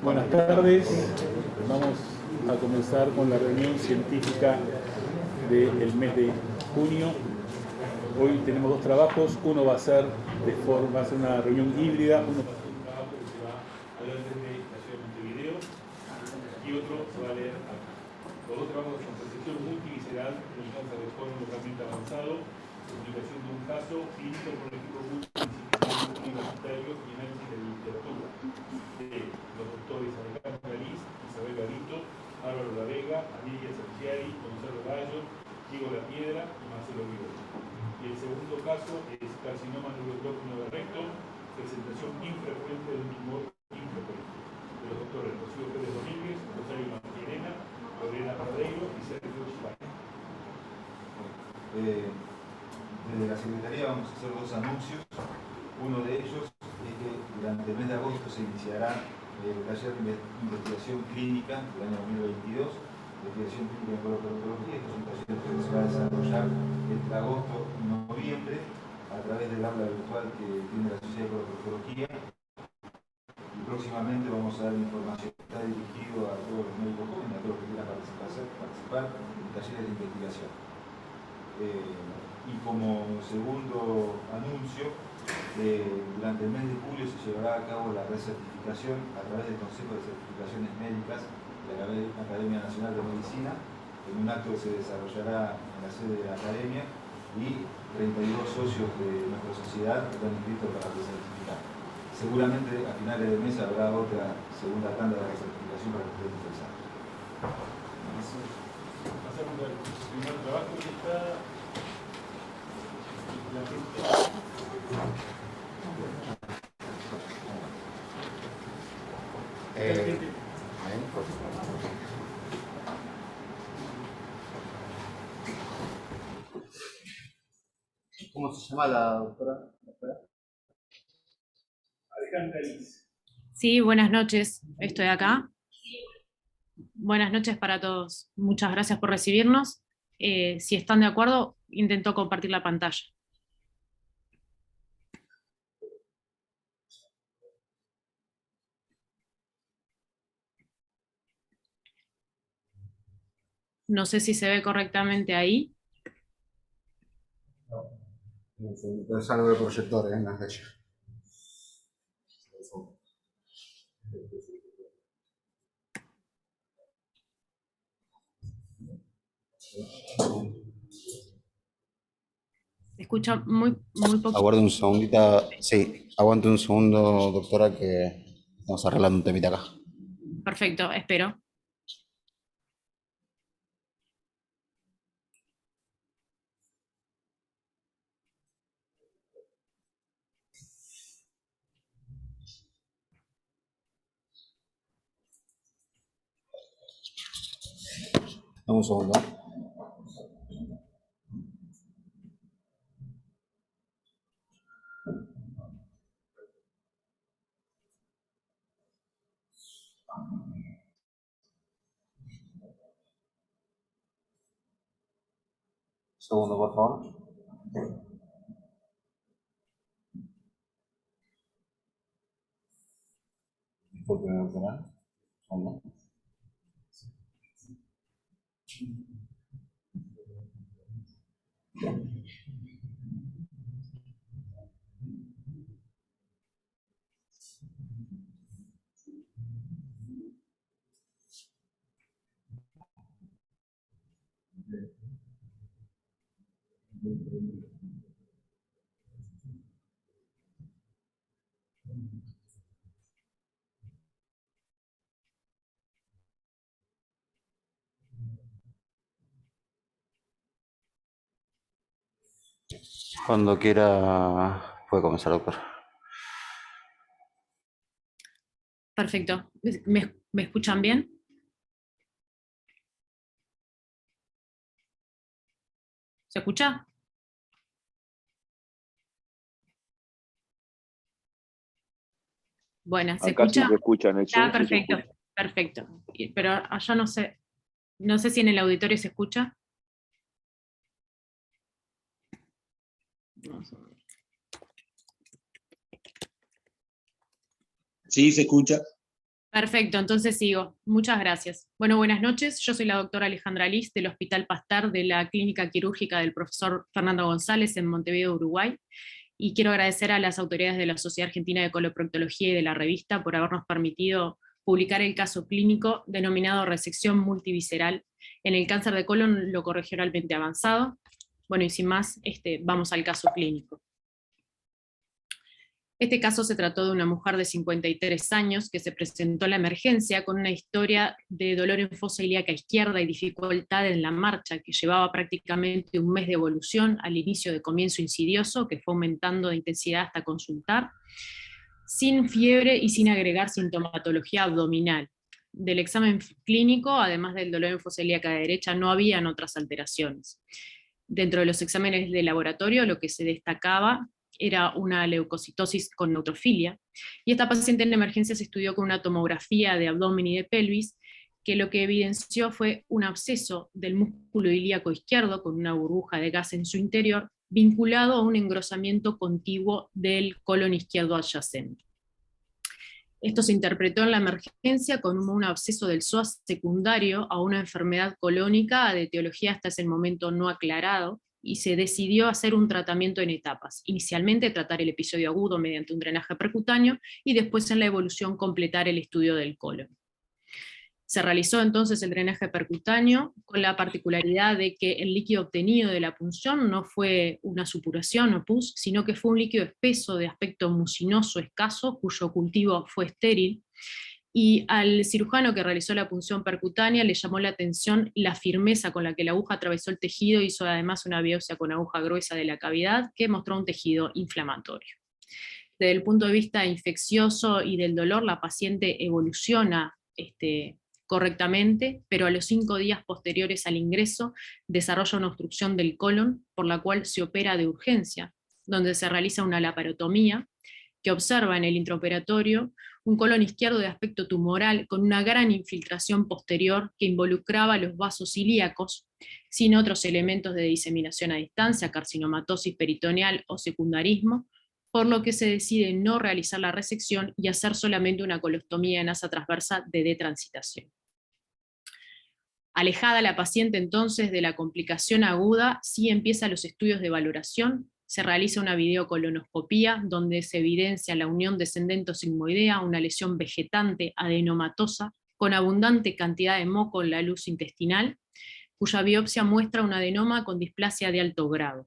Buenas tardes, vamos a comenzar con la reunión científica del mes de junio. Hoy tenemos dos trabajos, uno va a ser una reunión híbrida, uno va a ser un trabajo que se va a leer desde la ciudad de Montevideo y otro se va a leer acá. Los dos trabajos son percepción multivisceral, resultados de reforma localmente avanzado, publicación de un caso, clínico por el equipo multidisciplinario universitario y análisis de literatura de los doctores Alejandro Galiz, Isabel Garito, Álvaro La Vega, Amelia Sanchiari, Gonzalo Gallo, Diego La Piedra y Marcelo Rivera. Y el segundo caso es carcinoma neuroendocrino de recto, presentación infrecuente de un tumor infrecuente, de los doctores Rocío Pérez Domínguez, Rosario Martirena, Lorena Parreiro y Sergio Chivay. Desde la Secretaría vamos a hacer dos anuncios. Uno de ellos es que durante el mes de agosto se iniciará el taller de investigación clínica del año 2022, investigación clínica en coloproctología. Este es un taller que se va a desarrollar entre agosto y noviembre a través del aula virtual que tiene la Sociedad de Coloproctología. Y próximamente vamos a dar información. Está dirigido a todos los médicos jóvenes, a todos los que quieran participar en talleres de investigación. Y como segundo anuncio, durante el mes de julio se llevará a cabo la recertificación a través del Consejo de Certificaciones Médicas de la Academia Nacional de Medicina, en un acto que se desarrollará en la sede de la Academia, y 32 socios de nuestra sociedad están inscritos para recertificar. Seguramente a finales del mes habrá otra segunda tanda de recertificación para que estén interesados. Pasamos al primer trabajo que está la gente. ¿Cómo se llama la doctora? Alejandra Galiz. Sí, buenas noches, estoy acá. Buenas noches para todos. Muchas gracias por recibirnos. Si están de acuerdo, intento compartir la pantalla. No sé si se ve correctamente ahí. Es algo de proyectores en las de ella. Se escucha muy poco. Aguarde un segundito. Sí, aguante un segundo, doctora, que estamos arreglando un temita acá. Perfecto, espero. Dame un segundo. Segundo, por favor. Disculpe, doctora. Segundo. Cuando quiera puede comenzar, doctor. Perfecto. ¿Me escuchan bien? ¿Se escucha? Bueno, ¿se Acá escucha? sí se escucha, en el Zoom sí se Perfecto, escucha. perfecto. Pero allá no sé si en el auditorio se escucha. Sí, se escucha. Perfecto, entonces sigo. Muchas gracias. Bueno, buenas noches. Yo soy la doctora Alejandra Liz del Hospital Pastar de la Clínica Quirúrgica del profesor Fernando González en Montevideo, Uruguay. Y quiero agradecer a las autoridades de la Sociedad Argentina de Coloproctología y de la revista por habernos permitido publicar el caso clínico denominado resección multivisceral en el cáncer de colon locorregionalmente avanzado. Bueno, y sin más, vamos al caso clínico. Este caso se trató de una mujer de 53 años que se presentó a la emergencia con una historia de dolor en fosa ilíaca izquierda y dificultad en la marcha, que llevaba prácticamente un mes de evolución al inicio de comienzo insidioso, que fue aumentando de intensidad hasta consultar, sin fiebre y sin agregar sintomatología abdominal. Del examen clínico, además del dolor en fosa ilíaca derecha, no habían otras alteraciones. Dentro de los exámenes de laboratorio, lo que se destacaba era una leucocitosis con neutrofilia, y esta paciente en emergencia se estudió con una tomografía de abdomen y de pelvis, que lo que evidenció fue un absceso del músculo ilíaco izquierdo con una burbuja de gas en su interior, vinculado a un engrosamiento contiguo del colon izquierdo adyacente. Esto se interpretó en la emergencia como un absceso del psoas secundario a una enfermedad colónica de etiología hasta ese momento no aclarado, y se decidió hacer un tratamiento en etapas. Inicialmente tratar el episodio agudo mediante un drenaje percutáneo, y después en la evolución completar el estudio del colon. Se realizó entonces el drenaje percutáneo con la particularidad de que el líquido obtenido de la punción no fue una supuración o pus, sino que fue un líquido espeso de aspecto mucinoso escaso, cuyo cultivo fue estéril, y al cirujano que realizó la punción percutánea le llamó la atención la firmeza con la que la aguja atravesó el tejido. Hizo además una biopsia con aguja gruesa de la cavidad, que mostró un tejido inflamatorio. Desde el punto de vista infeccioso y del dolor, la paciente evoluciona correctamente, pero a los 5 días posteriores al ingreso desarrolla una obstrucción del colon, por la cual se opera de urgencia, donde se realiza una laparotomía, que observa en el intraoperatorio un colon izquierdo de aspecto tumoral con una gran infiltración posterior que involucraba los vasos ilíacos, sin otros elementos de diseminación a distancia, carcinomatosis peritoneal o secundarismo, por lo que se decide no realizar la resección y hacer solamente una colostomía en asa transversa de detransitación. Alejada la paciente entonces de la complicación aguda, sí empieza los estudios de valoración. Se realiza una videocolonoscopía donde se evidencia la unión descendento-sigmoidea, una lesión vegetante adenomatosa con abundante cantidad de moco en la luz intestinal, cuya biopsia muestra un adenoma con displasia de alto grado.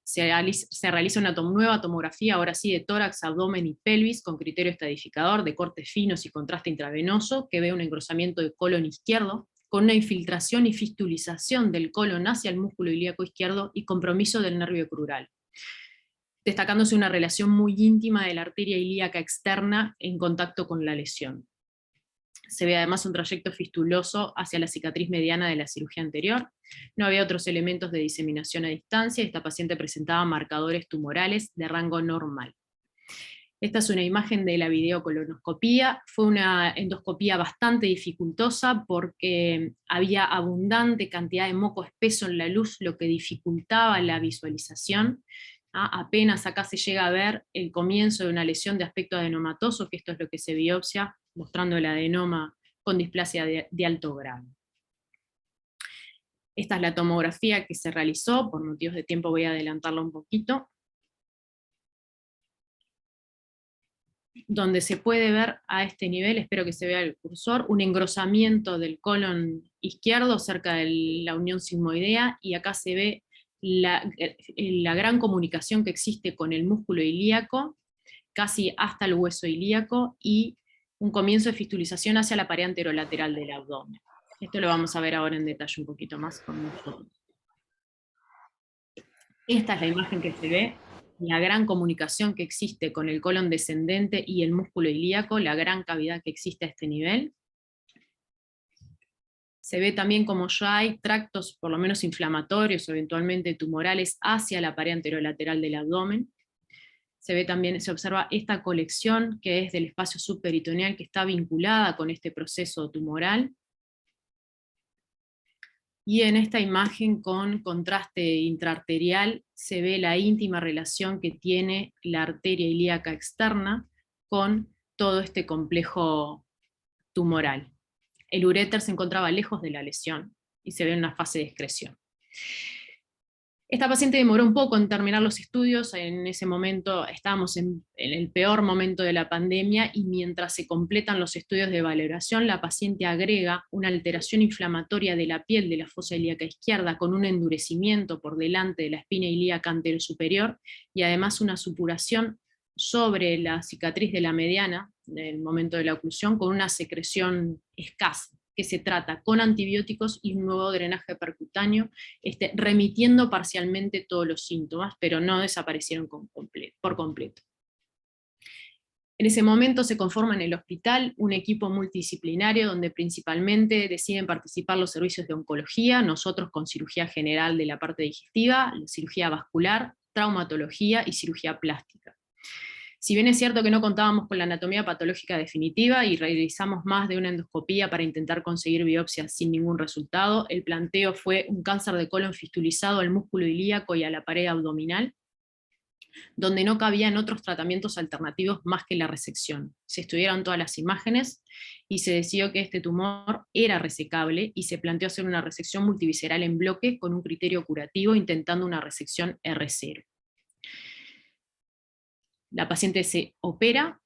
Se realiza una nueva tomografía, ahora sí, de tórax, abdomen y pelvis, con criterio estadificador de cortes finos y contraste intravenoso, que ve un engrosamiento del colon izquierdo, con una infiltración y fistulización del colon hacia el músculo ilíaco izquierdo y compromiso del nervio crural, destacándose una relación muy íntima de la arteria ilíaca externa en contacto con la lesión. Se ve además un trayecto fistuloso hacia la cicatriz mediana de la cirugía anterior. No había otros elementos de diseminación a distancia, y esta paciente presentaba marcadores tumorales de rango normal. Esta es una imagen de la videocolonoscopía. Fue una endoscopía bastante dificultosa porque había abundante cantidad de moco espeso en la luz, lo que dificultaba la visualización. Apenas acá se llega a ver el comienzo de una lesión de aspecto adenomatoso, que esto es lo que se biopsia, mostrando el adenoma con displasia de alto grado. Esta es la tomografía que se realizó. Por motivos de tiempo voy a adelantarla un poquito, donde se puede ver a este nivel, espero que se vea el cursor, un engrosamiento del colon izquierdo cerca de la unión sigmoidea, y acá se ve la gran comunicación que existe con el músculo ilíaco, casi hasta el hueso ilíaco, y un comienzo de fistulización hacia la pared anterolateral del abdomen. Esto lo vamos a ver ahora en detalle un poquito más con nosotros. Esta es la imagen que se ve, la gran comunicación que existe con el colon descendente y el músculo ilíaco, la gran cavidad que existe a este nivel. Se ve también como ya hay tractos, por lo menos inflamatorios, eventualmente tumorales, hacia la pared anterolateral del abdomen. Se ve también, se observa esta colección que es del espacio subperitoneal, que está vinculada con este proceso tumoral. Y en esta imagen con contraste intraarterial se ve la íntima relación que tiene la arteria ilíaca externa con todo este complejo tumoral. El uréter se encontraba lejos de la lesión y se ve en una fase de excreción. Esta paciente demoró un poco en terminar los estudios, en ese momento estábamos en el peor momento de la pandemia, y mientras se completan los estudios de valoración, la paciente agrega una alteración inflamatoria de la piel de la fosa ilíaca izquierda, con un endurecimiento por delante de la espina ilíaca anterosuperior, y además una supuración sobre la cicatriz de la mediana, en el momento de la oclusión, con una secreción escasa, que se trata con antibióticos y un nuevo drenaje percutáneo, remitiendo parcialmente todos los síntomas, pero no desaparecieron por completo. En ese momento se conforma en el hospital un equipo multidisciplinario donde principalmente deciden participar los servicios de oncología, nosotros con cirugía general de la parte digestiva, cirugía vascular, traumatología y cirugía plástica. Si bien es cierto que no contábamos con la anatomía patológica definitiva y realizamos más de una endoscopía para intentar conseguir biopsias sin ningún resultado, el planteo fue un cáncer de colon fistulizado al músculo ilíaco y a la pared abdominal, donde no cabían otros tratamientos alternativos más que la resección. Se estudiaron todas las imágenes y se decidió que este tumor era resecable, y se planteó hacer una resección multivisceral en bloque con un criterio curativo, intentando una resección R0. La paciente se opera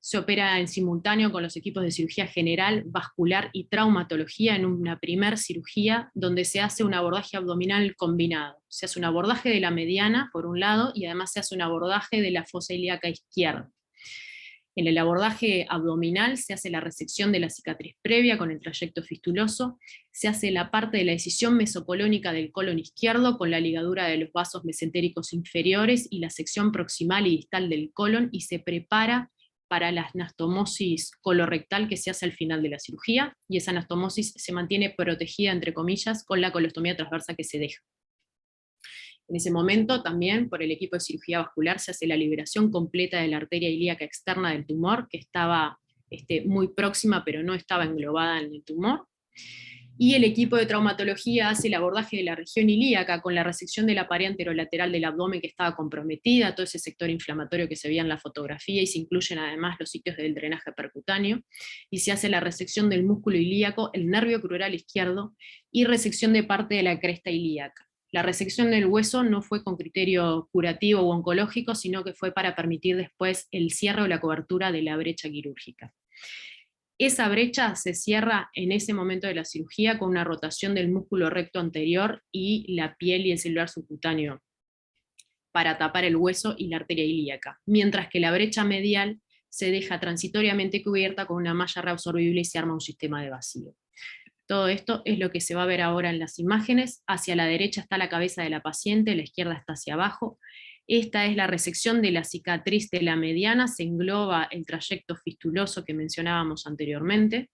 en simultáneo con los equipos de cirugía general, vascular y traumatología en una primer cirugía donde se hace un abordaje abdominal combinado. Se hace un abordaje de la mediana, por un lado, y además se hace un abordaje de la fosa ilíaca izquierda. En el abordaje abdominal se hace la resección de la cicatriz previa con el trayecto fistuloso, se hace la parte de la decisión mesocolónica del colon izquierdo con la ligadura de los vasos mesentéricos inferiores y la sección proximal y distal del colon, y se prepara para la anastomosis colorectal que se hace al final de la cirugía, y esa anastomosis se mantiene protegida, entre comillas, con la colostomía transversa que se deja. En ese momento también por el equipo de cirugía vascular se hace la liberación completa de la arteria ilíaca externa del tumor, que estaba muy próxima pero no estaba englobada en el tumor. Y el equipo de traumatología hace el abordaje de la región ilíaca con la resección de la pared anterolateral del abdomen que estaba comprometida, todo ese sector inflamatorio que se veía en la fotografía, y se incluyen además los sitios del drenaje percutáneo, y se hace la resección del músculo ilíaco, el nervio crural izquierdo, y resección de parte de la cresta ilíaca. La resección del hueso no fue con criterio curativo o oncológico, sino que fue para permitir después el cierre o la cobertura de la brecha quirúrgica. Esa brecha se cierra en ese momento de la cirugía con una rotación del músculo recto anterior y la piel y el celular subcutáneo para tapar el hueso y la arteria ilíaca, mientras que la brecha medial se deja transitoriamente cubierta con una malla reabsorbible y se arma un sistema de vacío. Todo esto es lo que se va a ver ahora en las imágenes. Hacia la derecha está la cabeza de la paciente, la izquierda está hacia abajo. Esta es la resección de la cicatriz de la mediana, se engloba el trayecto fistuloso que mencionábamos anteriormente.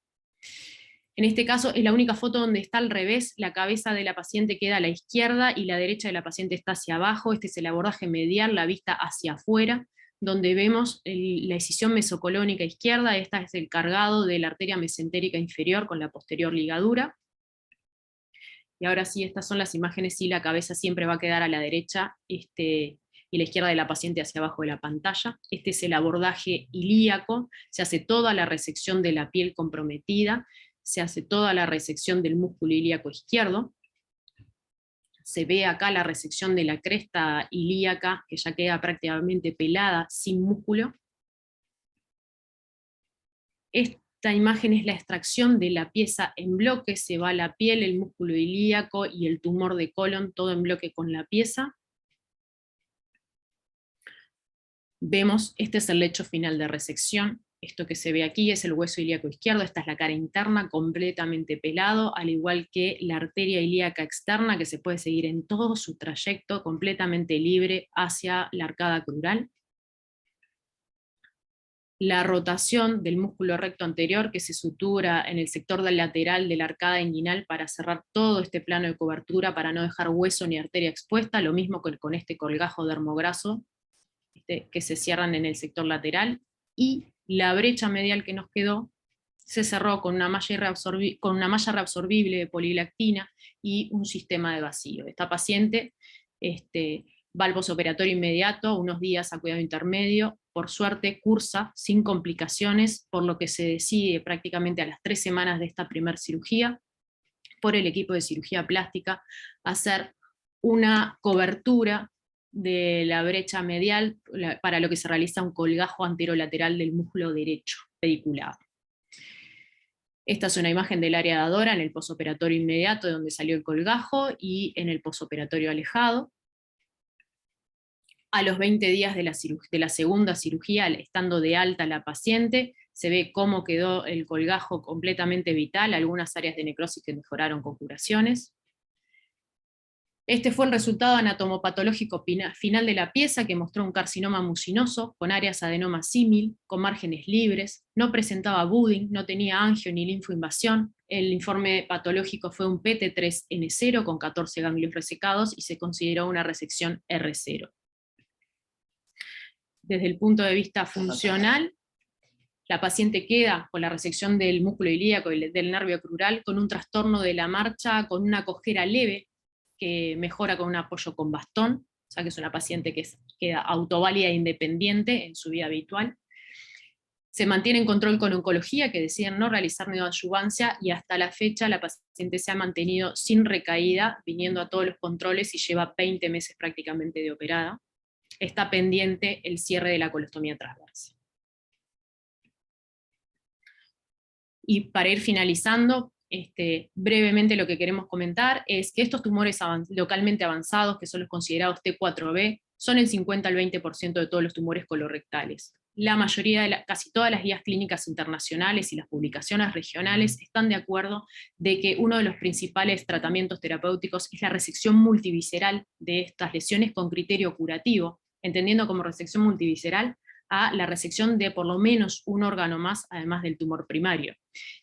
En este caso es la única foto donde está al revés, la cabeza de la paciente queda a la izquierda y la derecha de la paciente está hacia abajo. Este es el abordaje medial, la vista hacia afuera, donde vemos la decisión mesocolónica izquierda. Esta es el cargado de la arteria mesentérica inferior con la posterior ligadura. Y ahora sí, estas son las imágenes, y la cabeza siempre va a quedar a la derecha y la izquierda de la paciente hacia abajo de la pantalla. Este es el abordaje ilíaco, se hace toda la resección de la piel comprometida, se hace toda la resección del músculo ilíaco izquierdo. Se ve acá la resección de la cresta ilíaca, que ya queda prácticamente pelada, sin músculo. Esta imagen es la extracción de la pieza en bloque, se va la piel, el músculo ilíaco y el tumor de colon, todo en bloque con la pieza. Vemos, este es el lecho final de resección. Esto que se ve aquí es el hueso ilíaco izquierdo, esta es la cara interna, completamente pelado, al igual que la arteria ilíaca externa, que se puede seguir en todo su trayecto, completamente libre hacia la arcada crural. La rotación del músculo recto anterior, que se sutura en el sector del lateral de la arcada inguinal para cerrar todo este plano de cobertura, para no dejar hueso ni arteria expuesta, lo mismo que con este colgajo dermograso, que se cierran en el sector lateral, y la brecha medial que nos quedó se cerró con una malla reabsorbible de polilactina y un sistema de vacío. Esta paciente va al posoperatorio inmediato, unos días a cuidado intermedio, por suerte, cursa sin complicaciones, por lo que se decide prácticamente a las 3 semanas de esta primera cirugía, por el equipo de cirugía plástica, hacer una cobertura de la brecha medial, para lo que se realiza un colgajo anterolateral del músculo derecho pediculado. Esta es una imagen del área dadora en el posoperatorio inmediato de donde salió el colgajo y en el posoperatorio alejado. A los 20 días de la segunda cirugía, estando de alta la paciente, se ve cómo quedó el colgajo completamente vital, algunas áreas de necrosis que mejoraron con curaciones. Este fue el resultado anatomopatológico final de la pieza, que mostró un carcinoma mucinoso, con áreas adenoma símil, con márgenes libres, no presentaba budding, no tenía angio ni linfoinvasión. El informe patológico fue un PT3N0 con 14 ganglios resecados y se consideró una resección R0. Desde el punto de vista funcional, la paciente queda con la resección del músculo ilíaco y del nervio crural, con un trastorno de la marcha, con una cojera leve, que mejora con un apoyo con bastón, o sea que es una paciente que queda autoválida e independiente en su vida habitual. Se mantiene en control con oncología, que deciden no realizar neoadyuvancia, y hasta la fecha la paciente se ha mantenido sin recaída, viniendo a todos los controles, y lleva 20 meses prácticamente de operada. Está pendiente el cierre de la colostomía transversa. Y para ir finalizando, brevemente lo que queremos comentar es que estos tumores localmente avanzados, que son los considerados T4B, son el 50 al 20% de todos los tumores colorectales. La mayoría, casi todas las guías clínicas internacionales y las publicaciones regionales están de acuerdo de que uno de los principales tratamientos terapéuticos es la resección multivisceral de estas lesiones con criterio curativo, entendiendo como resección multivisceral a la resección de por lo menos un órgano más, además del tumor primario.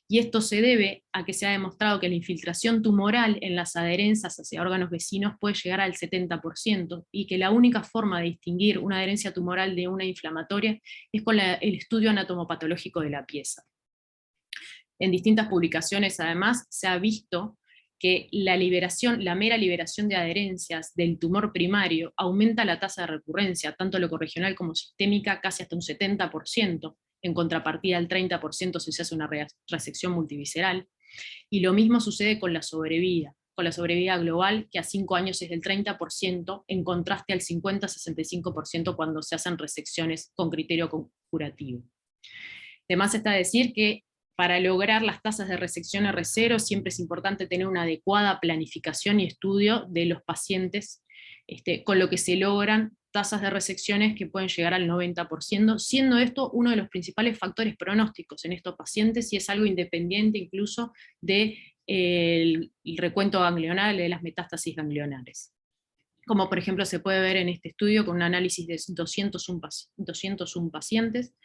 Y esto se debe a que se ha demostrado que la infiltración tumoral en las adherencias hacia órganos vecinos puede llegar al 70%, y que la única forma de distinguir una adherencia tumoral de una inflamatoria es con el estudio anatomopatológico de la pieza. En distintas publicaciones, además, se ha visto que la mera liberación de adherencias del tumor primario aumenta la tasa de recurrencia, tanto locorregional como sistémica, casi hasta un 70%, en contrapartida al 30% si se hace una resección multivisceral. Y lo mismo sucede con la sobrevida global, que a 5 años es del 30%, en contraste al 50-65% cuando se hacen resecciones con criterio curativo. Además está decir que para lograr las tasas de resección R0 siempre es importante tener una adecuada planificación y estudio de los pacientes, con lo que se logran tasas de resecciones que pueden llegar al 90%, siendo esto uno de los principales factores pronósticos en estos pacientes, y es algo independiente incluso del recuento ganglional, de las metástasis ganglionares. Como por ejemplo se puede ver en este estudio con un análisis de 201 pacientes,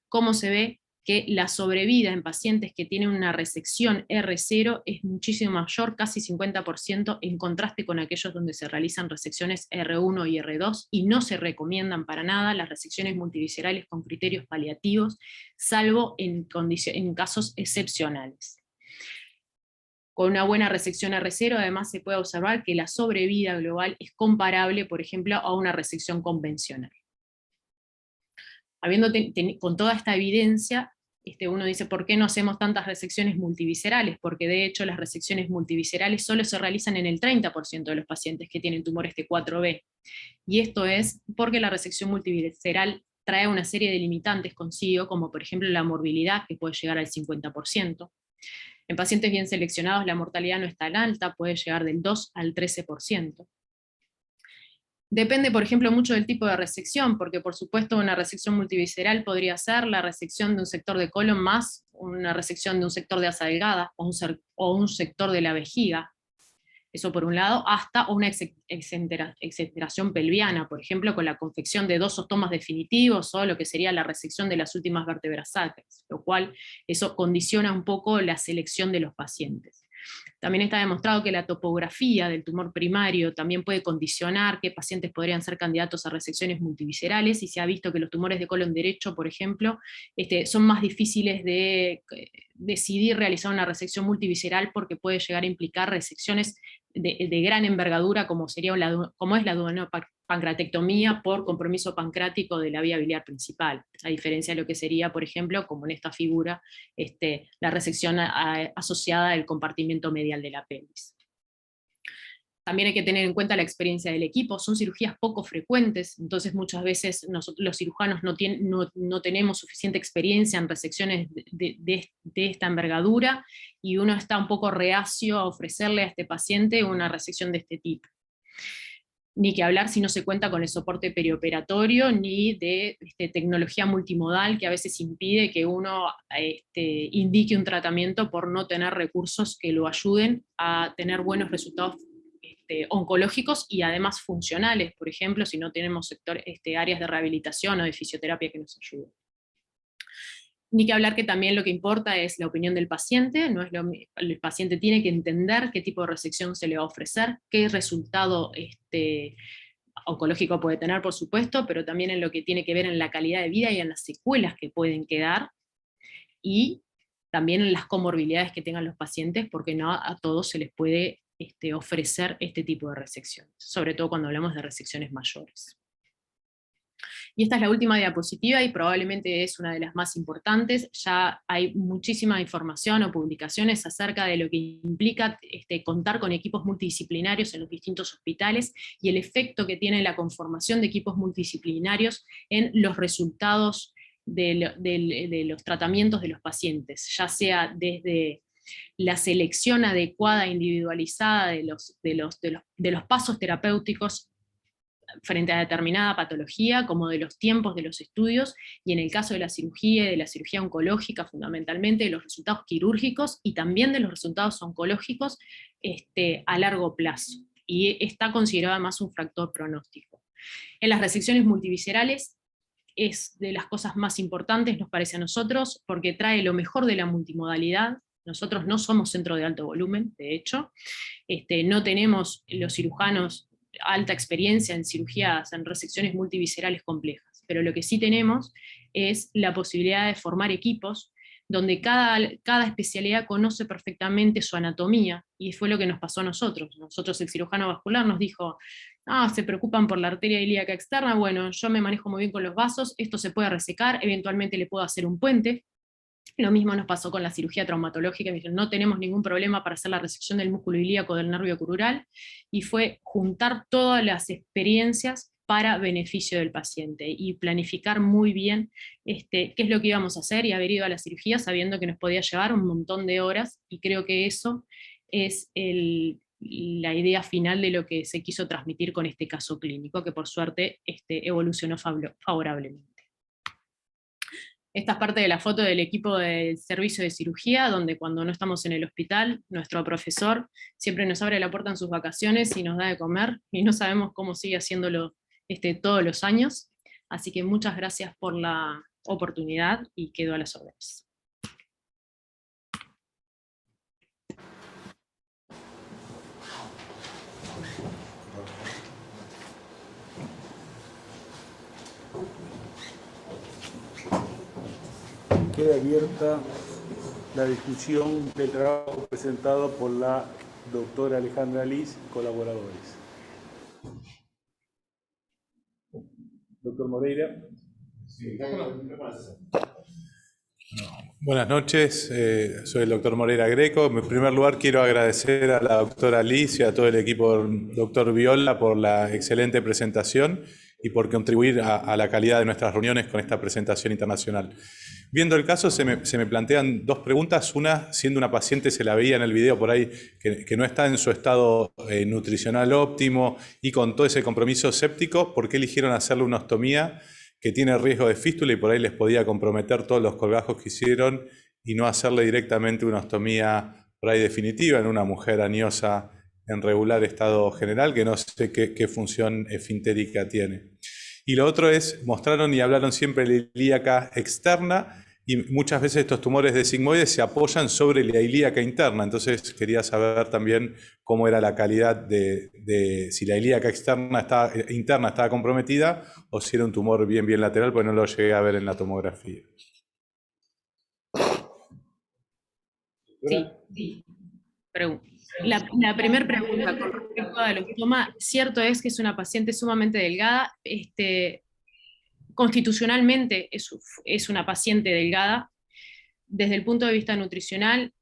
cómo se ve que la sobrevida en pacientes que tienen una resección R0 es muchísimo mayor, casi 50%, en contraste con aquellos donde se realizan resecciones R1 y R2, y no se recomiendan para nada las resecciones multiviscerales con criterios paliativos, salvo en casos excepcionales. Con una buena resección R0, además se puede observar que la sobrevida global es comparable, por ejemplo, a una resección convencional. Con toda esta evidencia, uno dice, ¿por qué no hacemos tantas resecciones multiviscerales? Porque de hecho las resecciones multiviscerales solo se realizan en el 30% de los pacientes que tienen tumores T4B. Y esto es porque la resección multivisceral trae una serie de limitantes consigo, como por ejemplo la morbilidad, que puede llegar al 50%. En pacientes bien seleccionados la mortalidad no es tan alta, puede llegar del 2 al 13%. Depende, por ejemplo, mucho del tipo de resección, porque por supuesto una resección multivisceral podría ser la resección de un sector de colon más una resección de un sector de asa delgada o un sector de la vejiga. Eso por un lado, hasta una exenteración pelviana, por ejemplo, con la confección de 2 ostomas definitivos o lo que sería la resección de las últimas vértebras sacras, lo cual eso condiciona un poco la selección de los pacientes. También está demostrado que la topografía del tumor primario también puede condicionar qué pacientes podrían ser candidatos a resecciones multiviscerales, y se ha visto que los tumores de colon derecho, por ejemplo, son más difíciles de decidir realizar una resección multivisceral porque puede llegar a implicar resecciones de gran envergadura como es la duodenopancreatectomía por compromiso pancreático de la vía biliar principal, a diferencia de lo que sería, por ejemplo, como en esta figura, la resección asociada al compartimiento medial de la pelvis. También hay que tener en cuenta la experiencia del equipo, son cirugías poco frecuentes, entonces muchas veces nosotros los cirujanos no tenemos suficiente experiencia en resecciones de esta envergadura, y uno está un poco reacio a ofrecerle a este paciente una resección de este tipo. Ni que hablar si no se cuenta con el soporte perioperatorio, ni de tecnología multimodal que a veces impide que uno indique un tratamiento por no tener recursos que lo ayuden a tener buenos resultados oncológicos y además funcionales, por ejemplo, si no tenemos áreas de rehabilitación o de fisioterapia que nos ayuden. Ni que hablar que también lo que importa es la opinión del paciente, el paciente tiene que entender qué tipo de resección se le va a ofrecer, qué resultado oncológico puede tener, por supuesto, pero también en lo que tiene que ver en la calidad de vida y en las secuelas que pueden quedar, y también en las comorbilidades que tengan los pacientes, porque no a todos se les puede ofrecer este tipo de resecciones, sobre todo cuando hablamos de resecciones mayores. Y esta es la última diapositiva y probablemente es una de las más importantes. Ya hay muchísima información o publicaciones acerca de lo que implica contar con equipos multidisciplinarios en los distintos hospitales y el efecto que tiene la conformación de equipos multidisciplinarios en los resultados de los tratamientos de los pacientes, ya sea desde la selección adecuada e individualizada de los pasos terapéuticos frente a determinada patología, como de los tiempos de los estudios, y en el caso de la cirugía y de la cirugía oncológica fundamentalmente, de los resultados quirúrgicos y también de los resultados oncológicos a largo plazo, y está considerada más un factor pronóstico. En las resecciones multiviscerales es de las cosas más importantes, nos parece a nosotros, porque trae lo mejor de la multimodalidad. Nosotros no somos centro de alto volumen, de hecho, no tenemos los cirujanos alta experiencia en cirugías, en resecciones multiviscerales complejas, pero lo que sí tenemos es la posibilidad de formar equipos donde cada especialidad conoce perfectamente su anatomía, y fue lo que nos pasó a nosotros. Nosotros, el cirujano vascular nos dijo, se preocupan por la arteria ilíaca externa, bueno, yo me manejo muy bien con los vasos, esto se puede resecar, eventualmente le puedo hacer un puente. Lo mismo nos pasó con la cirugía traumatológica, me dijeron, no tenemos ningún problema para hacer la resección del músculo ilíaco del nervio crural, y fue juntar todas las experiencias para beneficio del paciente, y planificar muy bien qué es lo que íbamos a hacer, y haber ido a la cirugía sabiendo que nos podía llevar un montón de horas, y creo que eso es la idea final de lo que se quiso transmitir con este caso clínico, que por suerte evolucionó favorablemente. Esta es parte de la foto del equipo del servicio de cirugía, donde cuando no estamos en el hospital, nuestro profesor siempre nos abre la puerta en sus vacaciones y nos da de comer, y no sabemos cómo sigue haciéndolo todos los años. Así que muchas gracias por la oportunidad y quedo a las órdenes. Queda abierta la discusión del trabajo presentado por la doctora Alejandra Liz y colaboradores. Doctor Moreira. Buenas noches, soy el doctor Moreira Greco. En primer lugar quiero agradecer a la doctora Liz y a todo el equipo del doctor Viola por la excelente presentación y por contribuir a la calidad de nuestras reuniones con esta presentación internacional. Viendo el caso se me plantean dos preguntas. Una, siendo una paciente, se la veía en el video por ahí, que no está en su estado nutricional óptimo y con todo ese compromiso séptico, ¿por qué eligieron hacerle una ostomía que tiene riesgo de fístula y por ahí les podía comprometer todos los colgajos que hicieron, y no hacerle directamente una ostomía por ahí definitiva en una mujer añosa en regular estado general, que no sé qué función esfintérica tiene? Y lo otro es, mostraron y hablaron siempre de la ilíaca externa, y muchas veces estos tumores de sigmoides se apoyan sobre la ilíaca interna. Entonces quería saber también cómo era la calidad de si la ilíaca interna estaba comprometida o si era un tumor bien lateral, pues no lo llegué a ver en la tomografía. Sí. La primera pregunta con respecto al ostoma, cierto es que es una paciente sumamente delgada. Constitucionalmente es una paciente delgada. Desde el punto de vista nutricional,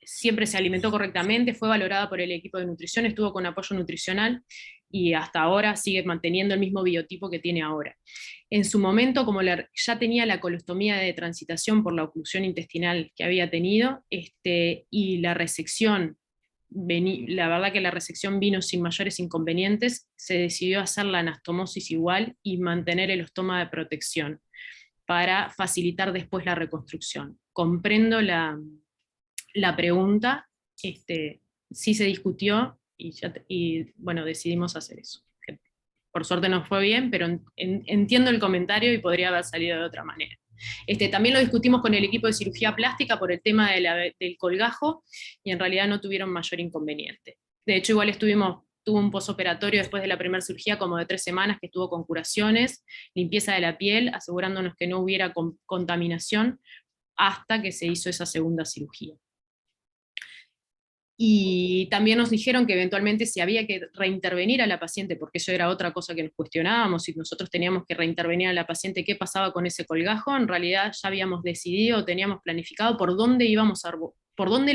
siempre se alimentó correctamente, fue valorada por el equipo de nutrición, estuvo con apoyo nutricional y hasta ahora sigue manteniendo el mismo biotipo que tiene ahora. En su momento, como ya tenía la colostomía de transitación por la oclusión intestinal que había tenido, y la resección, la verdad que la resección vino sin mayores inconvenientes, se decidió hacer la anastomosis igual y mantener el ostoma de protección para facilitar después la reconstrucción. Comprendo la pregunta, sí se discutió y bueno, decidimos hacer eso. Por suerte no fue bien, pero entiendo el comentario y podría haber salido de otra manera. También lo discutimos con el equipo de cirugía plástica por el tema del colgajo y en realidad no tuvieron mayor inconveniente. De hecho, igual tuvo un posoperatorio después de la primera cirugía como de 3 semanas que estuvo con curaciones, limpieza de la piel, asegurándonos que no hubiera contaminación hasta que se hizo esa segunda cirugía. Y también nos dijeron que eventualmente si había que reintervenir a la paciente, porque eso era otra cosa que nos cuestionábamos, si nosotros teníamos que reintervenir a la paciente, qué pasaba con ese colgajo. En realidad ya habíamos decidido, teníamos planificado por dónde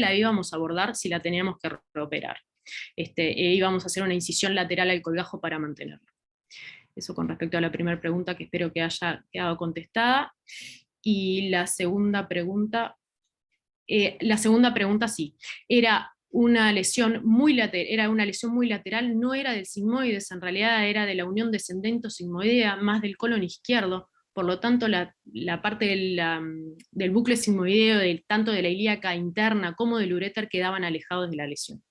la íbamos a abordar si la teníamos que reoperar. Íbamos a hacer una incisión lateral al colgajo para mantenerlo. Eso con respecto a la primera pregunta, que espero que haya quedado contestada. Y la segunda pregunta sí, era una lesión muy lateral, no era del sigmoides, en realidad era de la unión descendento-sigmoidea, más del colon izquierdo. Por lo tanto, la parte del bucle sigmoideo, tanto de la ilíaca interna como del uréter, quedaban alejados de la lesión.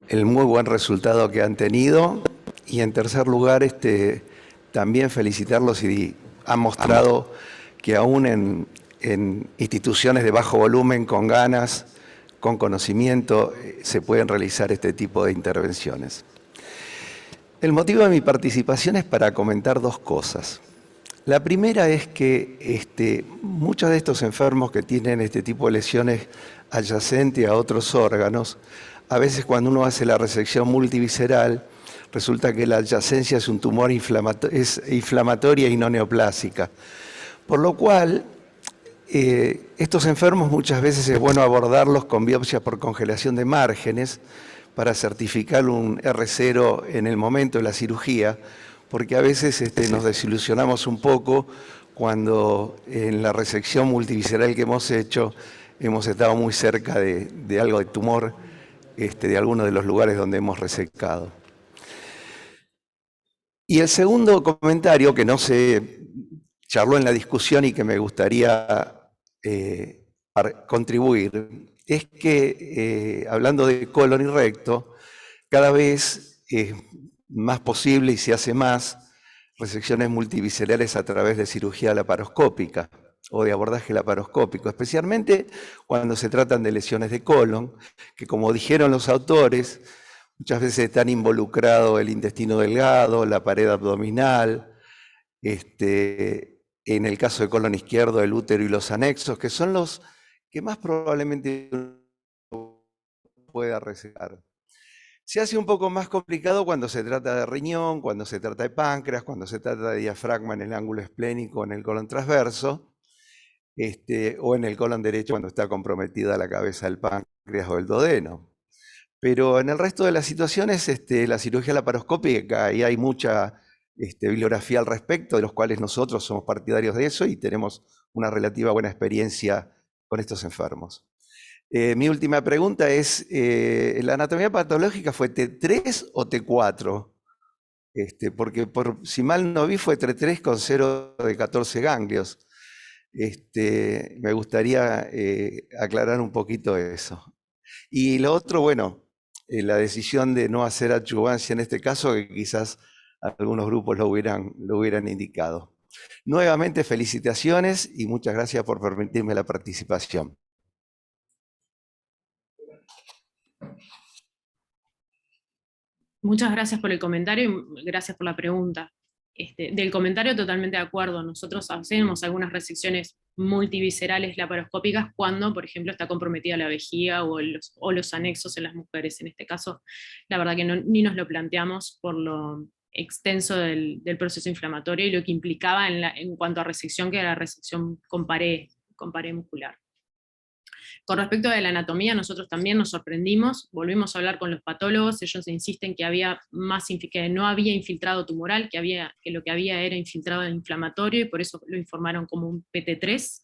El muy buen resultado que han tenido y en tercer lugar también felicitarlos y han mostrado que aún en instituciones de bajo volumen, con ganas, con conocimiento, se pueden realizar este tipo de intervenciones. El motivo de mi participación es para comentar 2 cosas. La primera es que muchos de estos enfermos que tienen este tipo de lesiones adyacentes a otros órganos, a veces cuando uno hace la resección multivisceral, resulta que la adyacencia es un tumor inflamatoria y no neoplásica. Por lo cual, estos enfermos muchas veces es bueno abordarlos con biopsia por congelación de márgenes para certificar un R0 en el momento de la cirugía, porque a veces nos desilusionamos un poco cuando en la resección multivisceral que hemos hecho hemos estado muy cerca de algo de tumor de alguno de los lugares donde hemos resecado. Y el segundo comentario que no se charló en la discusión y que me gustaría contribuir es que, hablando de colon y recto, cada vez es más posible y se hace más resecciones multiviscerales a través de cirugía laparoscópica o de abordaje laparoscópico, especialmente cuando se tratan de lesiones de colon, que como dijeron los autores, muchas veces están involucrados el intestino delgado, la pared abdominal, en el caso de colon izquierdo, el útero y los anexos, que son los que más probablemente uno pueda resecar. Se hace un poco más complicado cuando se trata de riñón, cuando se trata de páncreas, cuando se trata de diafragma en el ángulo esplénico, en el colon transverso, o en el colon derecho cuando está comprometida la cabeza del páncreas o el duodeno. Pero en el resto de las situaciones, la cirugía laparoscópica, y hay mucha bibliografía al respecto, de los cuales nosotros somos partidarios de eso y tenemos una relativa buena experiencia con estos enfermos. Mi última pregunta es, ¿la anatomía patológica fue T3 o T4? Porque si mal no vi fue T3 con 0 de 14 ganglios. Me gustaría aclarar un poquito eso. Y lo otro, bueno, la decisión de no hacer adyuvancia en este caso, que quizás algunos grupos lo hubieran indicado. Nuevamente, felicitaciones y muchas gracias por permitirme la participación. Muchas gracias por el comentario y gracias por la pregunta. Del comentario totalmente de acuerdo. Nosotros hacemos algunas resecciones multiviscerales laparoscópicas cuando, por ejemplo, está comprometida la vejiga o los anexos en las mujeres. En este caso, la verdad que ni nos lo planteamos por lo extenso del proceso inflamatorio y lo que implicaba en cuanto a resección, que era la resección con pared muscular. Con respecto a la anatomía, nosotros también nos sorprendimos, volvimos a hablar con los patólogos, ellos insisten que que no había infiltrado tumoral, que lo que había era infiltrado inflamatorio, y por eso lo informaron como un PT3,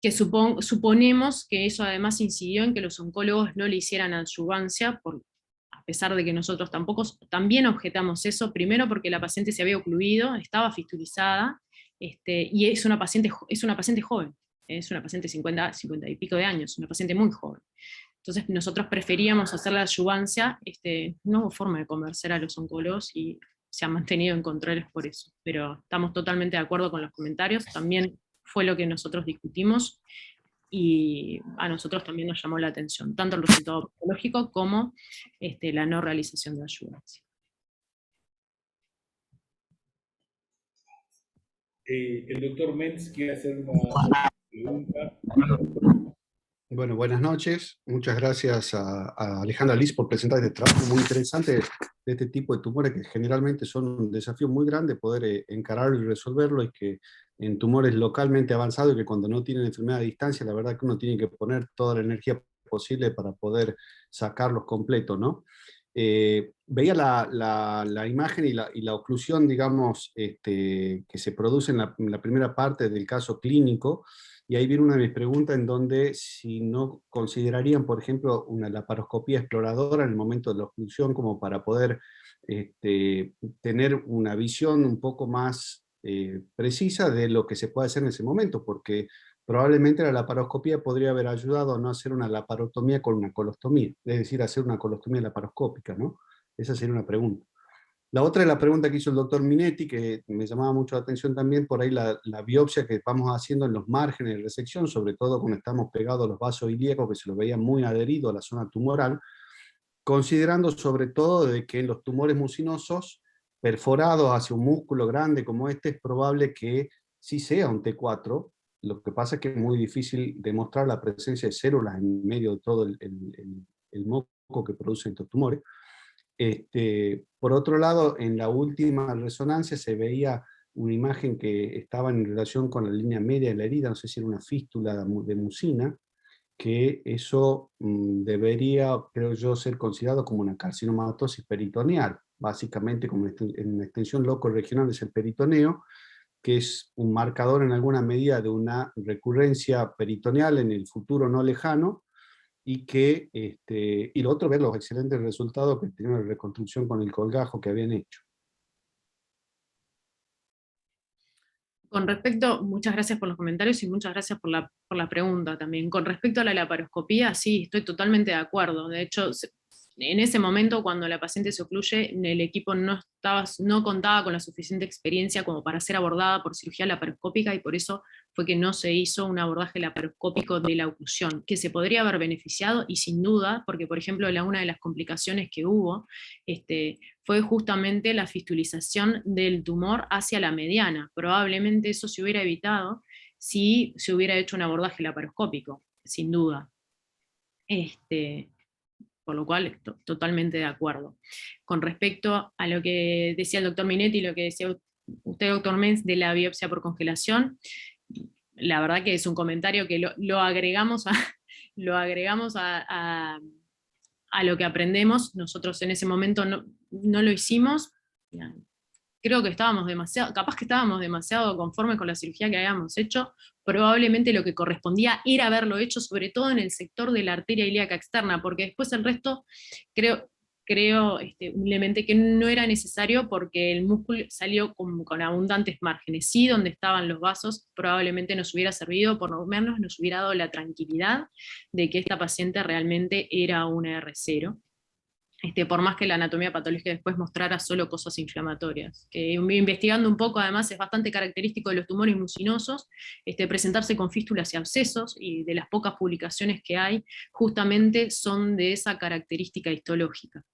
que suponemos que eso además incidió en que los oncólogos no le hicieran adyuvancia, a pesar de que nosotros también objetamos eso, primero porque la paciente se había ocluido, estaba fistulizada, y es una paciente joven. Es una paciente de 50 y pico de años, una paciente muy joven. Entonces nosotros preferíamos hacer la adyuvancia, no hubo forma de convencer a los oncólogos y se han mantenido en controles por eso. Pero estamos totalmente de acuerdo con los comentarios, también fue lo que nosotros discutimos y a nosotros también nos llamó la atención, tanto el resultado patológico como la no realización de adyuvancia. El doctor Mentz quiere hacer una pregunta. Bueno, buenas noches. Muchas gracias a Alejandra Liz por presentar este trabajo muy interesante de este tipo de tumores que generalmente son un desafío muy grande poder encararlo y resolverlo, y que en tumores localmente avanzados y que cuando no tienen enfermedad a distancia, la verdad que uno tiene que poner toda la energía posible para poder sacarlos completos, ¿no? Veía la imagen y la oclusión, digamos, que se produce en la primera parte del caso clínico, y ahí viene una de mis preguntas en donde si no considerarían, por ejemplo, una laparoscopía exploradora en el momento de la oclusión como para poder tener una visión un poco más precisa de lo que se puede hacer en ese momento, porque probablemente la laparoscopía podría haber ayudado a no hacer una laparotomía con una colostomía, es decir, hacer una colostomía laparoscópica, ¿no? Esa sería una pregunta. La otra es la pregunta que hizo el doctor Minetti, que me llamaba mucho la atención también, por ahí la biopsia que vamos haciendo en los márgenes de resección, sobre todo cuando estamos pegados a los vasos ilíacos, que se los veía muy adherido a la zona tumoral, considerando sobre todo de que en los tumores mucinosos, perforados hacia un músculo grande como este, es probable que sí sea un T4, lo que pasa es que es muy difícil demostrar la presencia de células en medio de todo el moco que producen estos tumores. Por otro lado, en la última resonancia se veía una imagen que estaba en relación con la línea media de la herida, no sé si era una fístula de mucina, que eso debería, creo yo, ser considerado como una carcinomatosis peritoneal, básicamente como en una extensión loco-regional es el peritoneo, que es un marcador en alguna medida de una recurrencia peritoneal en el futuro no lejano, y lo otro, ver los excelentes resultados que tiene la reconstrucción con el colgajo que habían hecho. Con respecto, muchas gracias por los comentarios y muchas gracias por la pregunta también. Con respecto a la laparoscopía, sí, estoy totalmente de acuerdo. De hecho, en ese momento, cuando la paciente se ocluye, el equipo no contaba con la suficiente experiencia como para ser abordada por cirugía laparoscópica, y por eso fue que no se hizo un abordaje laparoscópico de la oclusión, que se podría haber beneficiado, y sin duda, porque por ejemplo una de las complicaciones que hubo fue justamente la fistulización del tumor hacia la mediana. Probablemente eso se hubiera evitado si se hubiera hecho un abordaje laparoscópico, sin duda. Por lo cual, totalmente de acuerdo. Con respecto a lo que decía el doctor Minetti y lo que decía usted, doctor Mentz, de la biopsia por congelación, la verdad que es un comentario que lo agregamos a lo que aprendemos. Nosotros en ese momento no lo hicimos. Creo que capaz que estábamos demasiado conformes con la cirugía que habíamos hecho. Probablemente lo que correspondía era haberlo hecho, sobre todo en el sector de la arteria ilíaca externa, porque después el resto, creo creo humildemente que no era necesario porque el músculo salió con abundantes márgenes. Sí, donde estaban los vasos probablemente nos hubiera servido, por lo menos nos hubiera dado la tranquilidad de que esta paciente realmente era una R0. Por más que la anatomía patológica después mostrara solo cosas inflamatorias. Que investigando un poco, además, es bastante característico de los tumores mucinosos presentarse con fístulas y abscesos, y de las pocas publicaciones que hay, justamente son de esa característica histológica.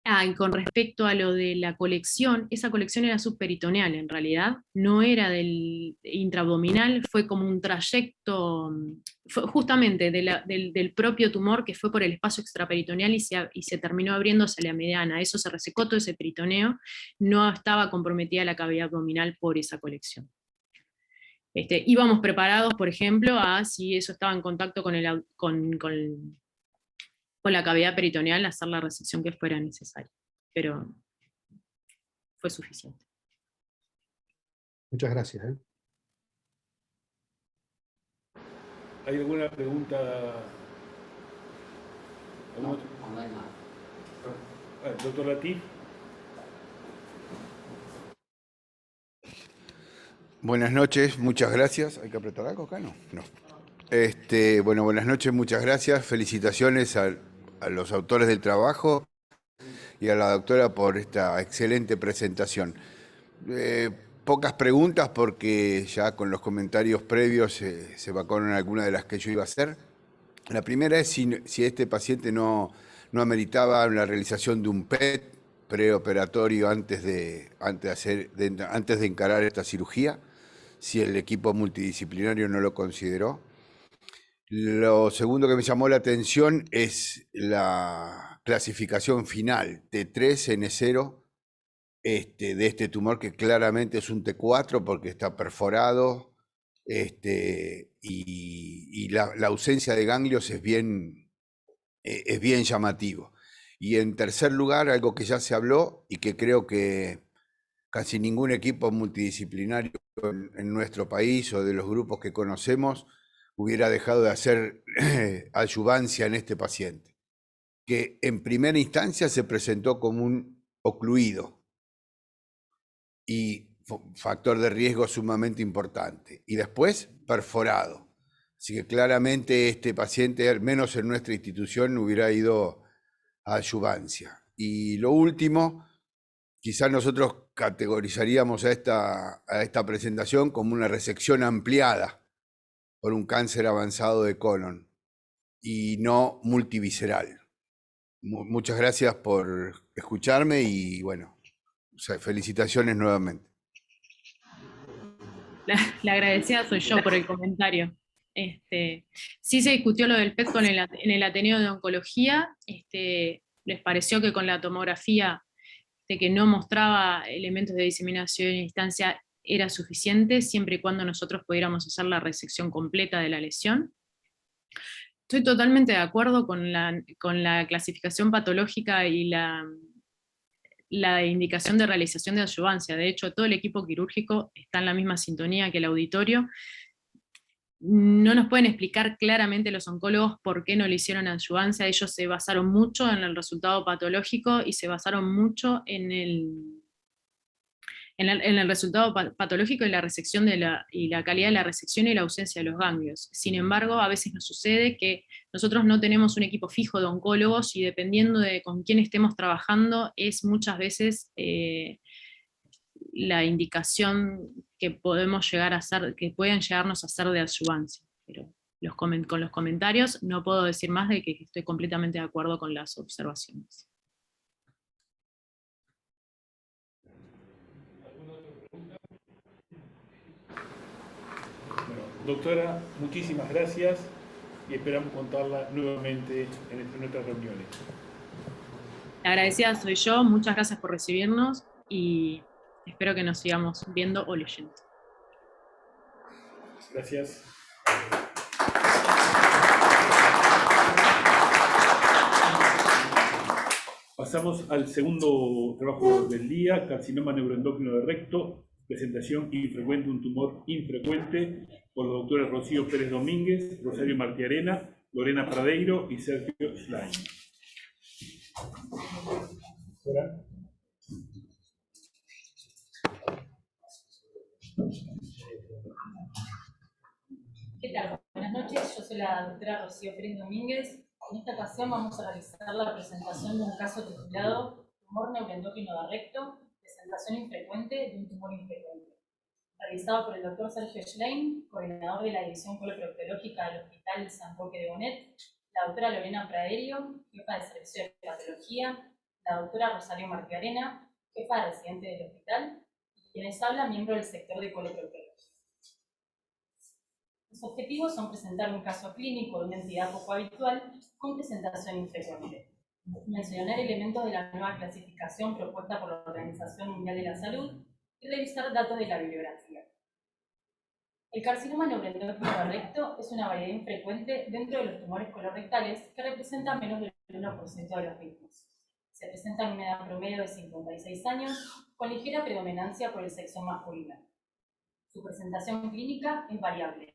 Y con respecto a lo de la colección, esa colección era subperitoneal en realidad, no era del intraabdominal, fue como un trayecto, fue justamente del propio tumor que fue por el espacio extraperitoneal y se terminó abriendo hacia la mediana. Eso se resecó todo ese peritoneo, no estaba comprometida la cavidad abdominal por esa colección. Íbamos preparados, por ejemplo, a si eso estaba en contacto con la cavidad peritoneal, hacer la resección que fuera necesaria, pero fue suficiente. Muchas gracias. ¿Hay alguna pregunta? No hay más. Doctor Latif. Buenas noches, muchas gracias. ¿Hay que apretar algo acá? No. Bueno, buenas noches, muchas gracias. Felicitaciones a los autores del trabajo y a la doctora por esta excelente presentación. Pocas preguntas porque ya con los comentarios previos se evacuaron algunas de las que yo iba a hacer. La primera es si este paciente no ameritaba la realización de un PET preoperatorio antes de encarar esta cirugía, si el equipo multidisciplinario no lo consideró. Lo segundo que me llamó la atención es la clasificación final, T3N0, de este tumor, que claramente es un T4 porque está perforado, y la ausencia de ganglios es bien llamativo. Y en tercer lugar, algo que ya se habló y que creo que casi ningún equipo multidisciplinario en nuestro país o de los grupos que conocemos hubiera dejado de hacer adyuvancia en este paciente, que en primera instancia se presentó como un ocluido y factor de riesgo sumamente importante, y después perforado. Así que claramente este paciente, al menos en nuestra institución, hubiera ido a adyuvancia. Y lo último, quizás nosotros categorizaríamos a esta presentación como una resección ampliada por un cáncer avanzado de colon y no multivisceral. Muchas gracias por escucharme y bueno, felicitaciones nuevamente. La agradecida soy yo por el comentario. Sí se discutió lo del PET en el Ateneo de Oncología. Les pareció que con la tomografía que no mostraba elementos de diseminación en instancia era suficiente, siempre y cuando nosotros pudiéramos hacer la resección completa de la lesión. Estoy totalmente de acuerdo con la clasificación patológica y la indicación de realización de adyuvancia. De hecho, todo el equipo quirúrgico está en la misma sintonía que el auditorio. No nos pueden explicar claramente los oncólogos por qué no le hicieron adyuvancia. Ellos se basaron mucho en el resultado patológico y se basaron mucho en el resultado patológico y la resección y la calidad de la resección y la ausencia de los ganglios. Sin embargo, a veces nos sucede que nosotros no tenemos un equipo fijo de oncólogos y dependiendo de con quién estemos trabajando, es muchas veces la indicación que podemos llegar a hacer, que pueden llegarnos a hacer de adyuvancia. Pero con los comentarios no puedo decir más de que estoy completamente de acuerdo con las observaciones. Doctora, muchísimas gracias y esperamos contarla nuevamente en nuestras reuniones. La agradecida soy yo, muchas gracias por recibirnos y espero que nos sigamos viendo o leyendo. Gracias. Pasamos al segundo trabajo del día, carcinoma neuroendocrino de recto, presentación infrecuente, un tumor infrecuente, por los doctores Rocío Pérez Domínguez, Rosario Martiarena, Lorena Pradeiro y Sergio Schlein. Hola. ¿Qué tal? Buenas noches, yo soy la doctora Rocío Pérez Domínguez. En esta ocasión vamos a realizar la presentación de un caso titulado Tumor neuroendocrino de recto, presentación infrecuente de un tumor infrecuente, realizado por el doctor Sergio Schlein, coordinador de la División Coloproctológica del Hospital San Roque de Bonet, la doctora Lorena Praderio, jefa de Servicio de Patología, la doctora Rosario Martiarena, jefa de residente del hospital, y quienes hablan, miembro del sector de coloproctología. Los objetivos son presentar un caso clínico de una entidad poco habitual con presentación infrecuente, mencionar elementos de la nueva clasificación propuesta por la Organización Mundial de la Salud y revisar datos de la bibliografía. El carcinoma neuroendocrino de recto es una variedad infrecuente dentro de los tumores colorectales que representa menos del 1% de los mismos. Se presenta en una edad promedio de 56 años con ligera predominancia por el sexo masculino. Su presentación clínica es variable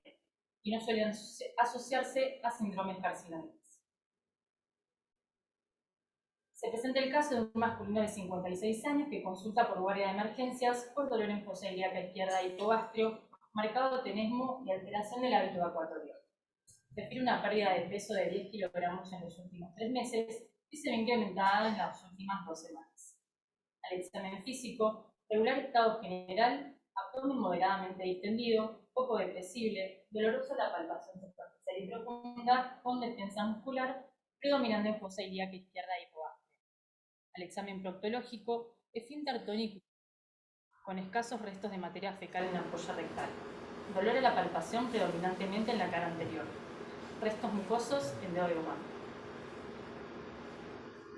y no suelen asociarse a síndromes carcinómicos. Se presenta el caso de un masculino de 56 años que consulta por guardia de emergencias por dolor en fosa ilíaca izquierda e hipogastrio, marcado tenesmo y alteración del hábito evacuatorio. Refiere una pérdida de peso de 10 kilogramos en los últimos 3 meses y se ve incrementada en las últimas 2 semanas. Al examen físico, regular estado general, abdomen moderadamente distendido, poco depresible, dolorosa la palpación superficial y profunda, con defensa muscular, predominando en fosa ilíaca izquierda e hipogastria. Al examen proctológico, esfínter tónico con escasos restos de materia fecal en la ampolla rectal. Dolor a la palpación predominantemente en la cara anterior. Restos mucosos en dedo de mano.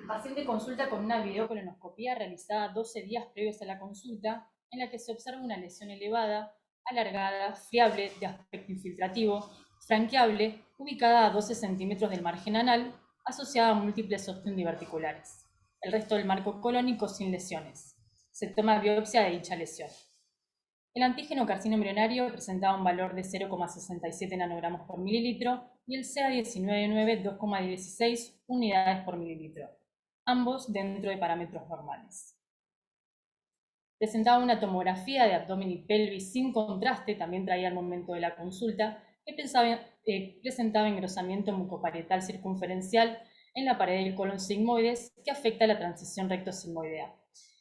El paciente consulta con una videocolonoscopía realizada 12 días previos a la consulta, en la que se observa una lesión elevada, alargada, friable, de aspecto infiltrativo, franqueable, ubicada a 12 centímetros del margen anal, asociada a múltiples osteodiverticulares. El resto del marco colónico sin lesiones. Se toma biopsia de dicha lesión. El antígeno carcino embrionario presentaba un valor de 0,67 nanogramos por mililitro y el CA19-9 2,16 unidades por mililitro, ambos dentro de parámetros normales. Presentaba una tomografía de abdomen y pelvis sin contraste, también traía al momento de la consulta, que presentaba engrosamiento mucoparietal circunferencial en la pared del colon sigmoides que afecta la transición recto-sigmoidea.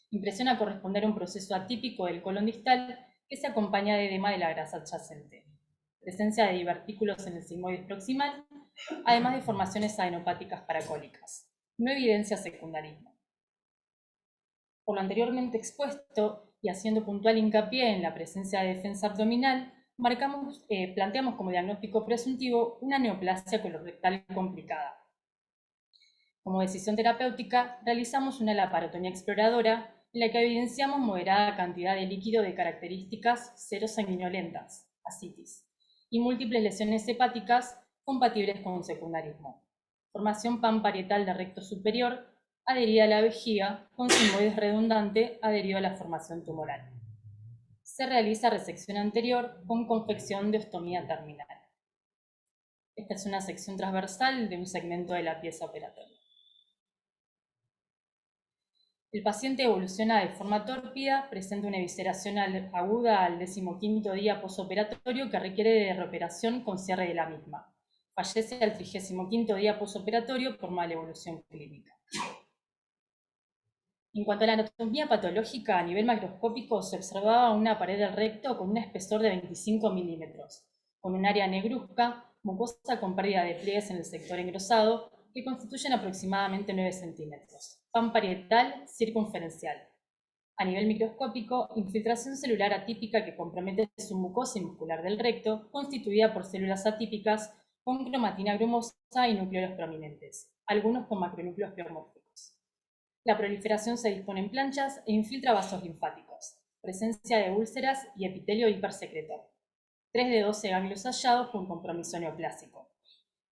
Impresiona a corresponder a un proceso atípico del colon distal que se acompaña de edema de la grasa adyacente. Presencia de divertículos en el sigmoides proximal, además de formaciones adenopáticas paracólicas. No evidencia secundarismo. Por lo anteriormente expuesto y haciendo puntual hincapié en la presencia de defensa abdominal, planteamos como diagnóstico presuntivo una neoplasia colorectal complicada. Como decisión terapéutica, realizamos una laparotomía exploradora en la que evidenciamos moderada cantidad de líquido de características serosanguinolentas, ascitis, y múltiples lesiones hepáticas compatibles con secundarismo. Formación panparietal de recto superior, adherida a la vejiga, con sigmoides redundante adherido a la formación tumoral. Se realiza resección anterior con confección de ostomía terminal. Esta es una sección transversal de un segmento de la pieza operatoria. El paciente evoluciona de forma tórpida, presenta una evisceración aguda al 15º día posoperatorio que requiere de reoperación con cierre de la misma. Fallece al 35º día posoperatorio por mala evolución clínica. En cuanto a la anatomía patológica, a nivel macroscópico se observaba una pared del recto con un espesor de 25 milímetros, con un área negruzca, mucosa con pérdida de pliegues en el sector engrosado, que constituyen aproximadamente 9 centímetros. Panparietal circunferencial. A nivel microscópico, infiltración celular atípica que compromete su mucosa y muscular del recto, constituida por células atípicas con cromatina grumosa y núcleos prominentes, algunos con macronúcleos pleomórficos. La proliferación se dispone en planchas e infiltra vasos linfáticos. Presencia de úlceras y epitelio hipersecretor. 3 de 12 ganglios hallados con compromiso neoplásico.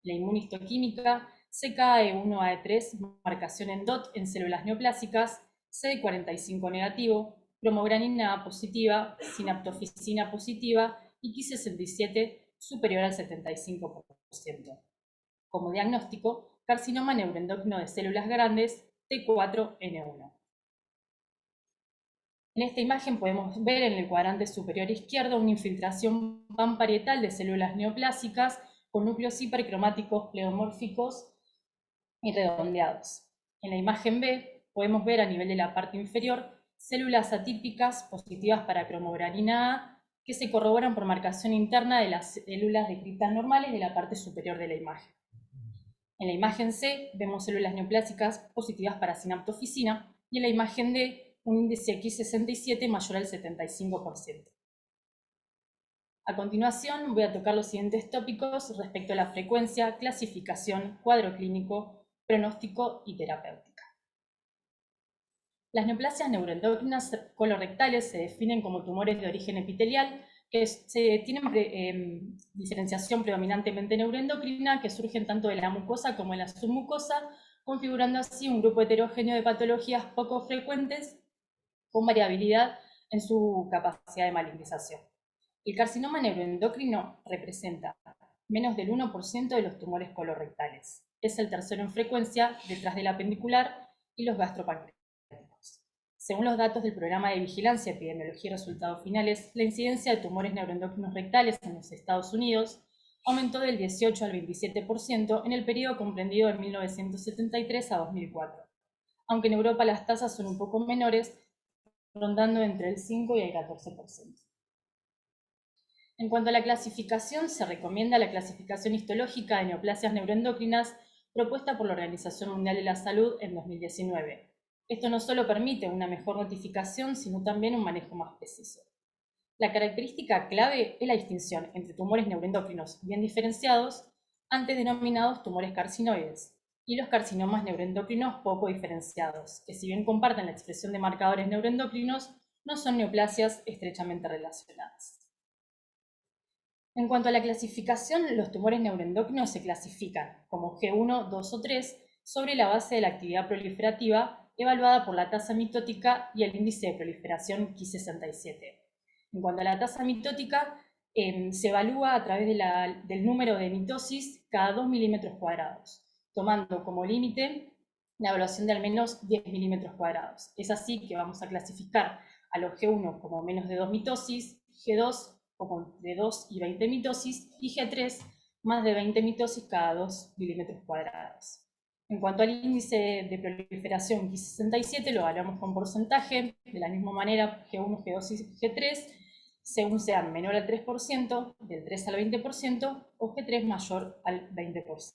La inmunistoquímica, CKE1A3, marcación en DOT en células neoplásicas, CD45 negativo, cromogranina A positiva, sinaptofisina positiva y Ki67 superior al 75%. Como diagnóstico, carcinoma neuroendocrino de células grandes T4N1. En esta imagen podemos ver en el cuadrante superior izquierdo una infiltración panparietal de células neoplásicas con núcleos hipercromáticos pleomórficos y redondeados. En la imagen B podemos ver a nivel de la parte inferior células atípicas positivas para cromogranina A que se corroboran por marcación interna de las células de cristal normales de la parte superior de la imagen. En la imagen C vemos células neoplásicas positivas para sinaptofisina y en la imagen D un índice X67 mayor al 75%. A continuación voy a tocar los siguientes tópicos respecto a la frecuencia, clasificación, cuadro clínico, pronóstico y terapéutica. Las neoplasias neuroendocrinas colorectales se definen como tumores de origen epitelial que tienen diferenciación predominantemente neuroendocrina que surgen tanto de la mucosa como de la submucosa, configurando así un grupo heterogéneo de patologías poco frecuentes con variabilidad en su capacidad de malignización. El carcinoma neuroendocrino representa menos del 1% de los tumores colorectales. Es el tercero en frecuencia detrás del apendicular y los gastropancreáticos. Según los datos del Programa de Vigilancia, Epidemiología y Resultados Finales, la incidencia de tumores neuroendocrinos rectales en los Estados Unidos aumentó del 18 al 27% en el periodo comprendido de 1973 a 2004. Aunque en Europa las tasas son un poco menores, rondando entre el 5 y el 14%. En cuanto a la clasificación, se recomienda la clasificación histológica de neoplasias neuroendocrinas propuesta por la Organización Mundial de la Salud en 2019. Esto no solo permite una mejor notificación, sino también un manejo más preciso. La característica clave es la distinción entre tumores neuroendocrinos bien diferenciados, antes denominados tumores carcinoides, y los carcinomas neuroendocrinos poco diferenciados, que si bien comparten la expresión de marcadores neuroendocrinos, no son neoplasias estrechamente relacionadas. En cuanto a la clasificación, los tumores neuroendocrinos se clasifican como G1, 2 o 3 sobre la base de la actividad proliferativa evaluada por la tasa mitótica y el índice de proliferación Ki67. En cuanto a la tasa mitótica, se evalúa a través del número de mitosis cada 2 milímetros cuadrados, tomando como límite la evaluación de al menos 10 milímetros cuadrados. Es así que vamos a clasificar a los G1 como menos de 2 mitosis, G2 como de 2 y 20 mitosis y G3 más de 20 mitosis cada 2 milímetros cuadrados. En cuanto al índice de proliferación Ki67 lo evaluamos con porcentaje, de la misma manera G1, G2 y G3, según sean menor al 3%, del 3 al 20% o G3 mayor al 20%.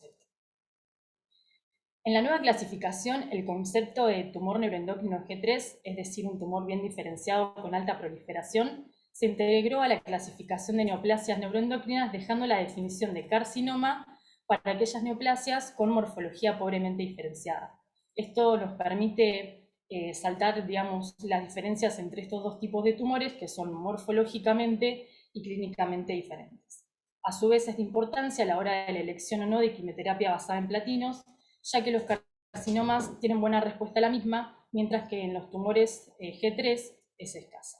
En la nueva clasificación, el concepto de tumor neuroendocrino G3, es decir, un tumor bien diferenciado con alta proliferación, se integró a la clasificación de neoplasias neuroendocrinas, dejando la definición de carcinoma para aquellas neoplasias con morfología pobremente diferenciada. Esto nos permite saltar, digamos, las diferencias entre estos dos tipos de tumores que son morfológicamente y clínicamente diferentes. A su vez es de importancia a la hora de la elección o no de quimioterapia basada en platinos, ya que los carcinomas tienen buena respuesta a la misma, mientras que en los tumores G3 es escasa.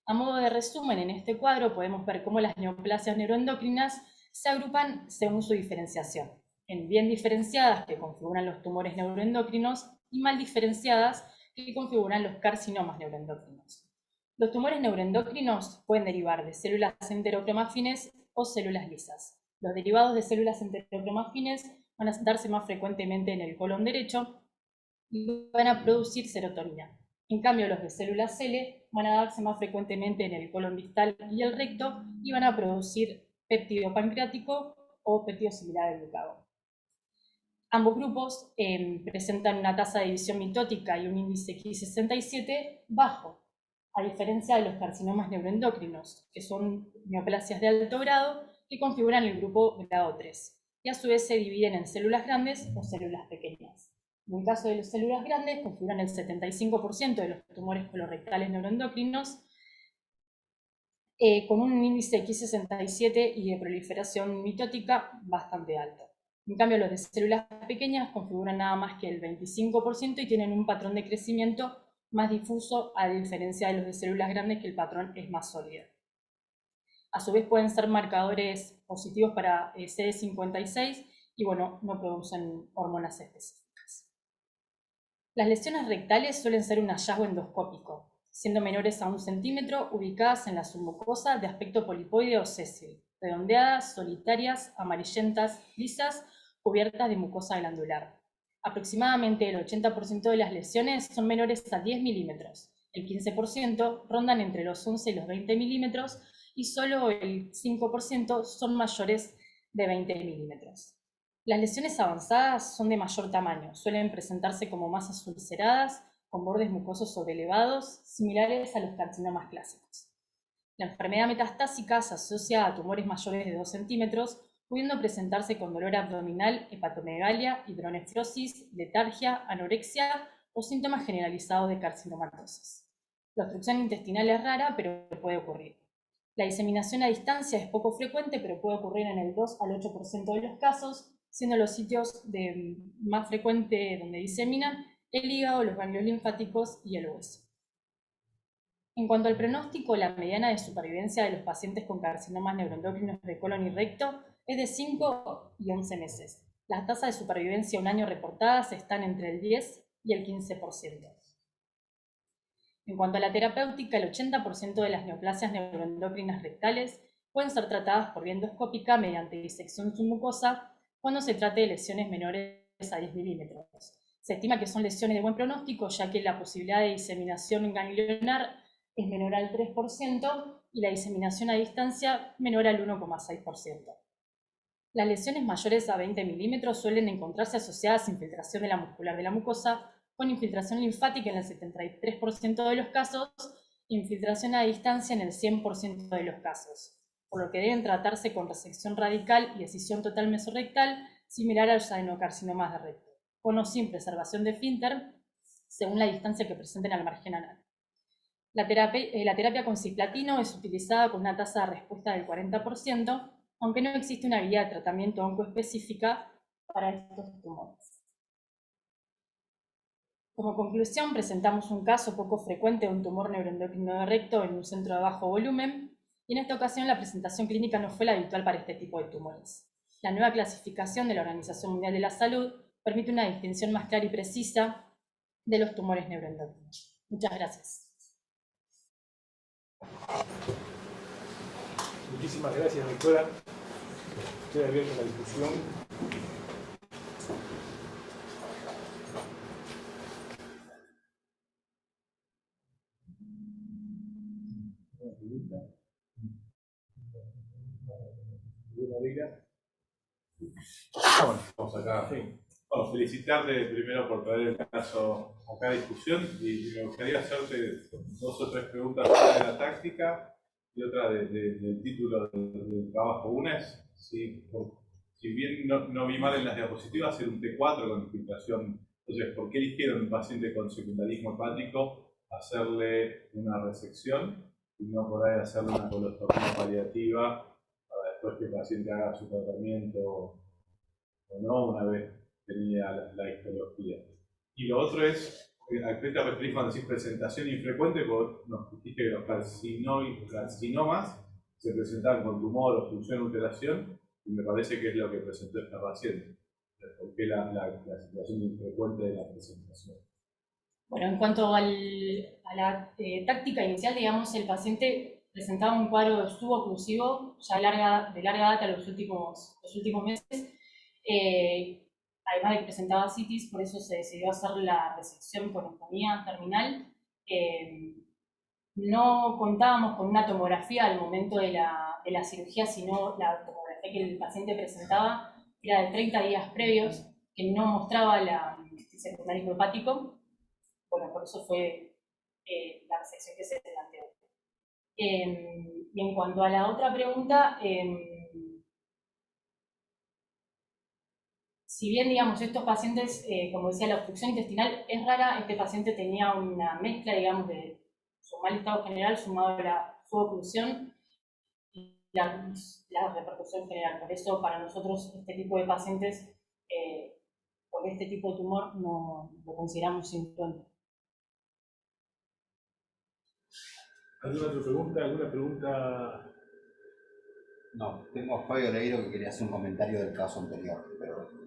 A modo de resumen, en este cuadro podemos ver cómo las neoplasias neuroendocrinas se agrupan según su diferenciación, en bien diferenciadas, que configuran los tumores neuroendocrinos, y mal diferenciadas, que configuran los carcinomas neuroendocrinos. Los tumores neuroendocrinos pueden derivar de células enterocromafines o células lisas. Los derivados de células enterocromafines van a darse más frecuentemente en el colon derecho y van a producir serotonina. En cambio, los de células L van a darse más frecuentemente en el colon distal y el recto y van a producir péptido pancreático o péptido similar al glucagón. Ambos grupos presentan una tasa de división mitótica y un índice Ki67 bajo, a diferencia de los carcinomas neuroendocrinos, que son neoplasias de alto grado que configuran el grupo grado 3, y a su vez se dividen en células grandes o células pequeñas. En el caso de las células grandes, configuran el 75% de los tumores colorectales neuroendocrinos, con un índice Ki67 y de proliferación mitótica bastante alto. En cambio, los de células pequeñas configuran nada más que el 25% y tienen un patrón de crecimiento más difuso, a diferencia de los de células grandes, que el patrón es más sólido. A su vez pueden ser marcadores positivos para CD56 y bueno, no producen hormonas específicas. Las lesiones rectales suelen ser un hallazgo endoscópico, siendo menores a 1 centímetro, ubicadas en la submucosa de aspecto polipoide o sésil, redondeadas, solitarias, amarillentas, lisas, cubiertas de mucosa glandular. Aproximadamente el 80% de las lesiones son menores a 10 milímetros, el 15% rondan entre los 11 y los 20 milímetros y solo el 5% son mayores de 20 milímetros. Las lesiones avanzadas son de mayor tamaño, suelen presentarse como masas ulceradas, con bordes mucosos sobrelevados, similares a los carcinomas clásicos. La enfermedad metastásica se asocia a tumores mayores de 2 centímetros, pudiendo presentarse con dolor abdominal, hepatomegalia, hidronefrosis, letargia, anorexia o síntomas generalizados de carcinomatosis. La obstrucción intestinal es rara, pero puede ocurrir. La diseminación a distancia es poco frecuente, pero puede ocurrir en el 2 al 8% de los casos, siendo los sitios más frecuentes donde diseminan el hígado, los ganglios linfáticos y el hueso. En cuanto al pronóstico, la mediana de supervivencia de los pacientes con carcinomas neuroendocrinos de colon y recto es de 5 y 11 meses. Las tasas de supervivencia un año reportadas están entre el 10 y el 15%. En cuanto a la terapéutica, el 80% de las neoplasias neuroendocrinas rectales pueden ser tratadas por vía endoscópica mediante disección submucosa cuando se trate de lesiones menores a 10 milímetros. Se estima que son lesiones de buen pronóstico, ya que la posibilidad de diseminación ganglionar es menor al 3% y la diseminación a distancia menor al 1,6%. Las lesiones mayores a 20 milímetros suelen encontrarse asociadas a infiltración de la muscular de la mucosa, con infiltración linfática en el 73% de los casos e infiltración a distancia en el 100% de los casos, por lo que deben tratarse con resección radical y escisión total mesorrectal, similar a los adenocarcinomas de recto, con o sin preservación de esfínter, según la distancia que presenten al margen anal. La terapia con cisplatino es utilizada con una tasa de respuesta del 40%, aunque no existe una guía de tratamiento oncoespecífica para estos tumores. Como conclusión, presentamos un caso poco frecuente de un tumor neuroendocrino de recto en un centro de bajo volumen, y en esta ocasión la presentación clínica no fue la habitual para este tipo de tumores. La nueva clasificación de la Organización Mundial de la Salud permite una distinción más clara y precisa de los tumores neuroendocrinos. Muchas gracias. Muchísimas gracias, doctora. Estoy abierto a la discusión. Bueno, vamos acá. Sí. Bueno, felicitarte primero por traer el caso acá a discusión y me gustaría hacerte 2 o 3 preguntas de la táctica y otra del título del trabajo. Una es, si bien no vi mal en las diapositivas, hacer un T4 con infiltración. Entonces, ¿por qué eligieron un paciente con secundarismo hepático hacerle una resección y no por ahí hacerle una colostomía paliativa para después que el paciente haga su tratamiento o no una vez tenía la histología? Y lo otro es, ¿a qué te referís cuando decís presentación infrecuente? Porque nos dijiste que los carcinomas se presentaban con tumor, obstrucción, ulceración, y me parece que es lo que presentó esta paciente. ¿Por qué la situación infrecuente de la presentación? Bueno, en cuanto a la táctica inicial, digamos, el paciente presentaba un cuadro suboclusivo ya de larga data los últimos meses. Además de que presentaba citis, por eso se decidió hacer la resección con ostomía terminal. No contábamos con una tomografía al momento de la cirugía, sino la tomografía que el paciente presentaba era de 30 días previos, que no mostraba el secundarismo hepático. Bueno, por eso fue la resección que se planteó. Y en cuanto a la otra pregunta, si bien, digamos, estos pacientes, como decía, la obstrucción intestinal es rara, este paciente tenía una mezcla, digamos, de su mal estado general sumado a la suboclusión y la repercusión general. Por eso, para nosotros, este tipo de pacientes con este tipo de tumor no lo consideramos sintomático. ¿Alguna otra pregunta? ¿Alguna pregunta? No, tengo a Fabio Leiro que quería hacer un comentario del caso anterior, pero...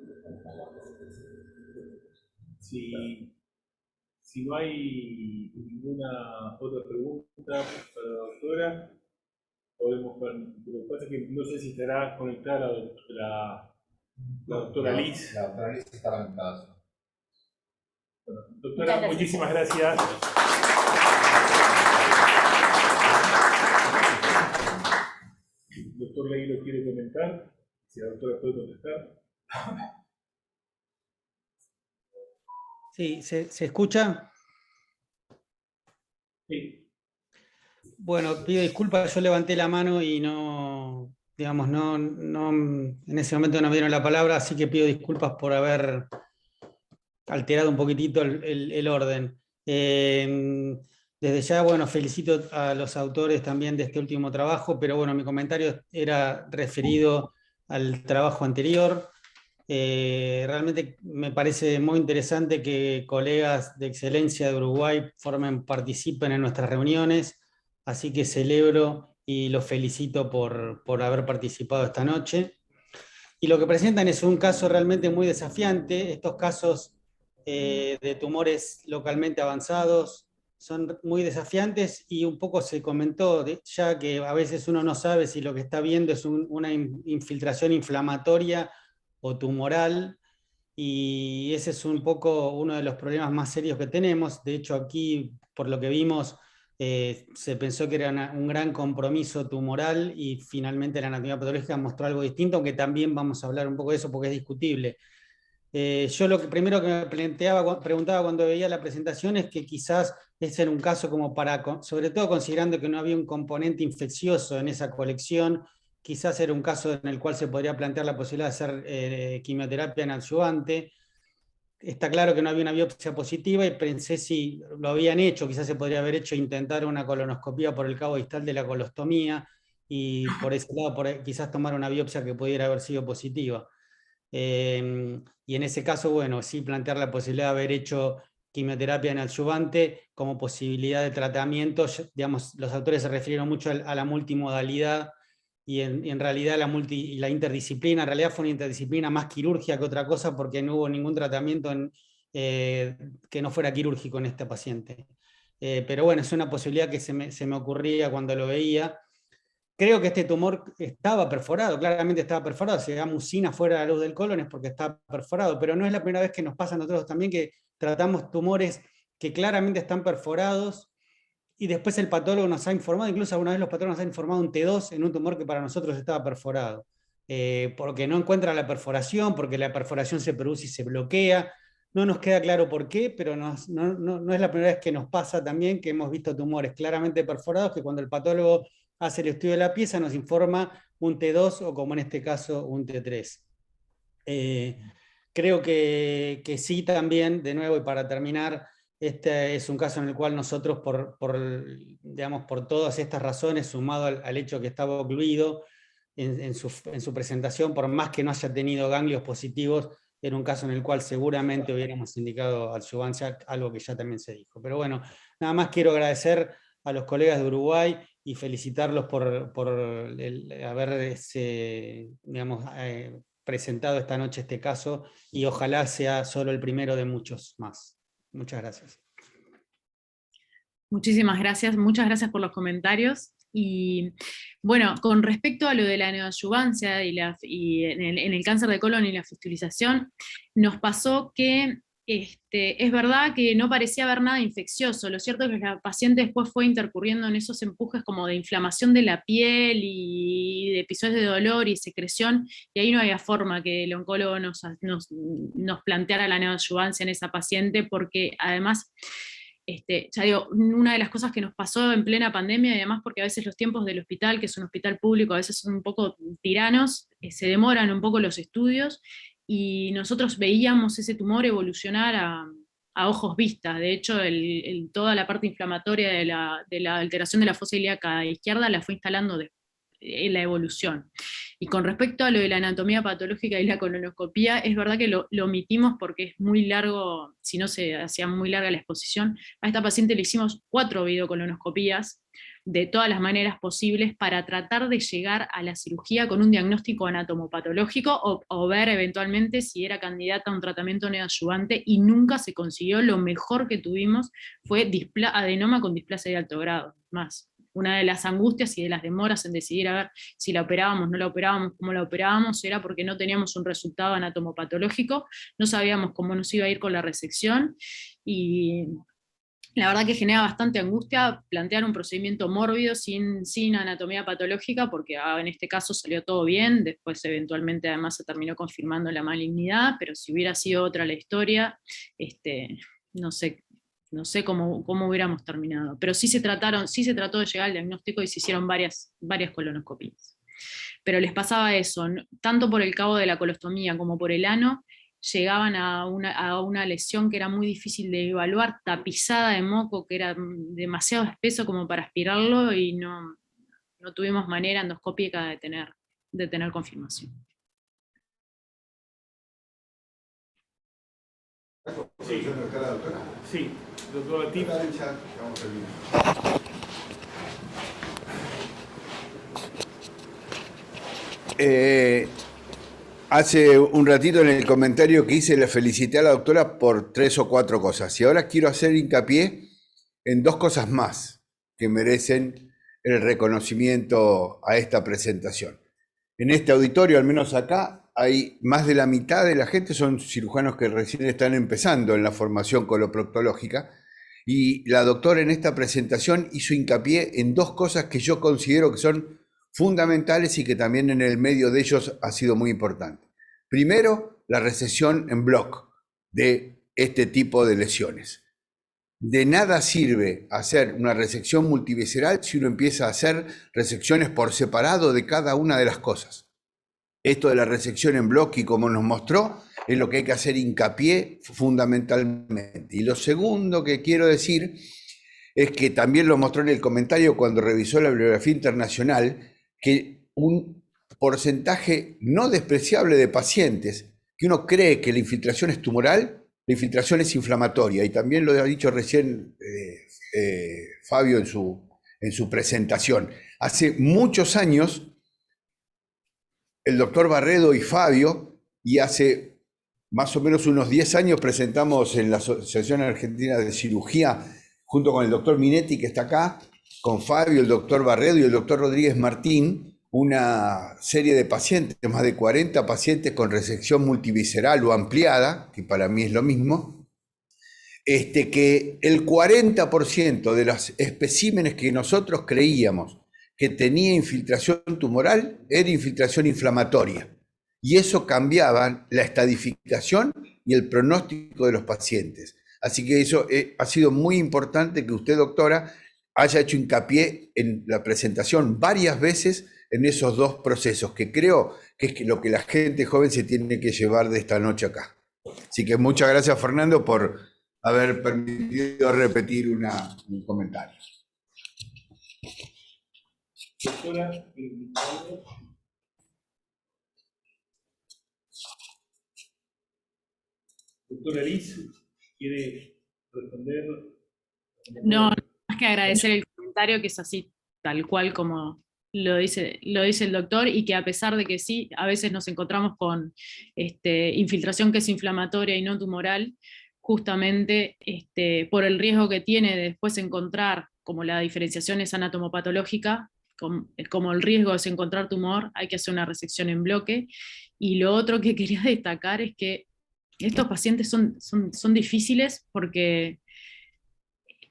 Si no hay ninguna otra pregunta para la doctora, podemos ver. Lo que pasa es que no sé si estará conectada la doctora Liz. La doctora Liz está en casa. Bueno, doctora, muchísimas gracias. Doctor Leguilo quiere comentar, si la doctora puede contestar. Sí, ¿se escucha? Sí. Bueno, pido disculpas, yo levanté la mano y no, digamos, no, en ese momento no me dieron la palabra, así que pido disculpas por haber alterado un poquitito el orden. Desde ya, bueno, felicito a los autores también de este último trabajo, pero bueno, mi comentario era referido al trabajo anterior. Realmente me parece muy interesante que colegas de excelencia de Uruguay participen en nuestras reuniones, así que celebro y los felicito por haber participado esta noche. Y lo que presentan es un caso realmente muy desafiante. Estos casos de tumores localmente avanzados son muy desafiantes y un poco se comentó ya que a veces uno no sabe si lo que está viendo es una infiltración inflamatoria o tumoral, y ese es un poco uno de los problemas más serios que tenemos. De hecho, aquí, por lo que vimos, se pensó que era un gran compromiso tumoral y finalmente la anatomía patológica mostró algo distinto, aunque también vamos a hablar un poco de eso porque es discutible. Yo lo que primero que me preguntaba cuando veía la presentación es que quizás ese era un caso como sobre todo considerando que no había un componente infeccioso en esa colección, quizás era un caso en el cual se podría plantear la posibilidad de hacer quimioterapia en adyuvante. Está claro que no había una biopsia positiva y pensé si lo habían hecho, quizás se podría haber hecho intentar una colonoscopía por el cabo distal de la colostomía y por ese lado quizás tomar una biopsia que pudiera haber sido positiva. Y en ese caso, bueno, sí plantear la posibilidad de haber hecho quimioterapia en adyuvante como posibilidad de tratamiento. Digamos, los autores se refirieron mucho a la multimodalidad y en realidad la interdisciplina, en realidad fue una interdisciplina más quirúrgica que otra cosa porque no hubo ningún tratamiento que no fuera quirúrgico en este paciente. Pero bueno, es una posibilidad que se me ocurría cuando lo veía. Creo que este tumor estaba perforado, claramente estaba perforado. Si da mucina fuera de la luz del colon es porque está perforado, pero no es la primera vez que nos pasa a nosotros también que tratamos tumores que claramente están perforados y después el patólogo nos ha informado, incluso alguna vez los patólogos nos han informado un T2 en un tumor que para nosotros estaba perforado, porque no encuentra la perforación, porque la perforación se produce y se bloquea. No nos queda claro por qué, pero no es la primera vez que nos pasa también que hemos visto tumores claramente perforados que cuando el patólogo hace el estudio de la pieza nos informa un T2 o como en este caso un T3. Creo que sí también, de nuevo y para terminar, este es un caso en el cual nosotros por todas estas razones, sumado al hecho que estaba ocluido en su presentación, por más que no haya tenido ganglios positivos, era un caso en el cual seguramente hubiéramos indicado adyuvancia, algo que ya también se dijo. Pero bueno, nada más quiero agradecer a los colegas de Uruguay y felicitarlos por haber presentado esta noche este caso y ojalá sea solo el primero de muchos más. Muchas gracias. Muchísimas gracias, muchas gracias por los comentarios. Y bueno, con respecto a lo de la neoadyuvancia y en el cáncer de colon y la fistulización, nos pasó que es verdad que no parecía haber nada infeccioso. Lo cierto es que la paciente después fue intercurriendo en esos empujes como de inflamación de la piel y de episodios de dolor y secreción, y ahí no había forma que el oncólogo nos planteara la neoadyuvancia en esa paciente, porque además, ya digo, una de las cosas que nos pasó en plena pandemia, y además porque a veces los tiempos del hospital, que es un hospital público, a veces son un poco tiranos, se demoran un poco los estudios, y nosotros veíamos ese tumor evolucionar a ojos vistas. De hecho, toda la parte inflamatoria de la alteración de la fosa ilíaca izquierda la fue instalando en la evolución. Y con respecto a lo de la anatomía patológica y la colonoscopía, es verdad que lo omitimos porque es muy largo, si no se hacía muy larga la exposición. A esta paciente le hicimos 4 videocolonoscopías, de todas las maneras posibles para tratar de llegar a la cirugía con un diagnóstico anatomopatológico o ver eventualmente si era candidata a un tratamiento neoadyuvante, y nunca se consiguió. Lo mejor que tuvimos fue adenoma con displasia de alto grado, más. Una de las angustias y de las demoras en decidir a ver si la operábamos, no la operábamos, cómo la operábamos, era porque no teníamos un resultado anatomopatológico, no sabíamos cómo nos iba a ir con la resección, y la verdad que genera bastante angustia plantear un procedimiento mórbido sin anatomía patológica, porque en este caso salió todo bien, después eventualmente además se terminó confirmando la malignidad, pero si hubiera sido otra la historia, no sé cómo hubiéramos terminado. Pero sí se trató de llegar al diagnóstico y se hicieron varias colonoscopías. Pero les pasaba eso, tanto por el cabo de la colostomía como por el ano, llegaban a una lesión que era muy difícil de evaluar, tapizada de moco, que era demasiado espeso como para aspirarlo, y no tuvimos manera endoscópica de tener confirmación. Sí, doctora Tiff. Hace un ratito en el comentario que hice le felicité a la doctora por 3 o 4 cosas. Y ahora quiero hacer hincapié en 2 cosas más que merecen el reconocimiento a esta presentación. En este auditorio, al menos acá, hay más de la mitad de la gente son cirujanos que recién están empezando en la formación coloproctológica, y la doctora en esta presentación hizo hincapié en 2 cosas que yo considero que son fundamentales y que también en el medio de ellos ha sido muy importante. Primero, la resección en bloc de este tipo de lesiones. De nada sirve hacer una resección multivisceral si uno empieza a hacer resecciones por separado de cada una de las cosas. Esto de la resección en bloque, y como nos mostró, es lo que hay que hacer hincapié fundamentalmente. Y lo segundo que quiero decir es que también lo mostró en el comentario cuando revisó la bibliografía internacional, que un porcentaje no despreciable de pacientes que uno cree que la infiltración es tumoral, la infiltración es inflamatoria, y también lo ha dicho recién Fabio en su presentación. Hace muchos años, el doctor Barredo y Fabio, y hace más o menos unos 10 años presentamos en la Asociación Argentina de Cirugía, junto con el doctor Minetti, que está acá, con Fabio, el doctor Barredo y el doctor Rodríguez Martín, una serie de pacientes, más de 40 pacientes con resección multivisceral o ampliada, que para mí es lo mismo, que el 40% de los especímenes que nosotros creíamos que tenía infiltración tumoral era infiltración inflamatoria. Y eso cambiaba la estadificación y el pronóstico de los pacientes. Así que eso ha sido muy importante que usted, doctora, haya hecho hincapié en la presentación varias veces en esos 2 procesos, que creo que es lo que la gente joven se tiene que llevar de esta noche acá. Así que muchas gracias, Fernando, por haber permitido repetir un comentario. Doctora, doctora Liz, ¿quiere responder? No, más que agradecer el comentario, que es así, tal cual como lo dice el doctor, y que a pesar de que sí, a veces nos encontramos con infiltración que es inflamatoria y no tumoral, justamente por el riesgo que tiene de después encontrar, como la diferenciación es anatomopatológica, como el riesgo es encontrar tumor, hay que hacer una resección en bloque. Y lo otro que quería destacar es que estos pacientes son difíciles porque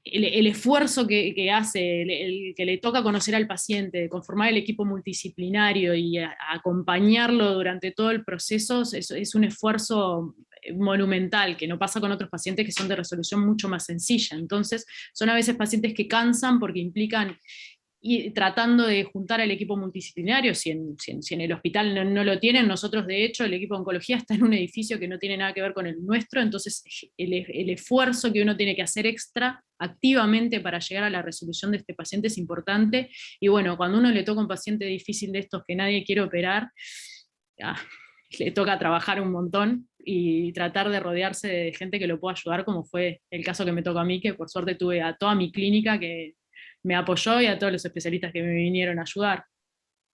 el esfuerzo que hace, el que le toca conocer al paciente, conformar el equipo multidisciplinario y acompañarlo durante todo el proceso, es un esfuerzo monumental, que no pasa con otros pacientes que son de resolución mucho más sencilla. Entonces, son a veces pacientes que cansan porque implican, y tratando de juntar al equipo multidisciplinario, si en el hospital no lo tienen. Nosotros, de hecho, el equipo de oncología está en un edificio que no tiene nada que ver con el nuestro, entonces el esfuerzo que uno tiene que hacer extra activamente para llegar a la resolución de este paciente es importante. Y bueno, cuando uno le toca un paciente difícil de estos que nadie quiere operar, le toca trabajar un montón y tratar de rodearse de gente que lo pueda ayudar, como fue el caso que me tocó a mí, que por suerte tuve a toda mi clínica que me apoyó y a todos los especialistas que me vinieron a ayudar,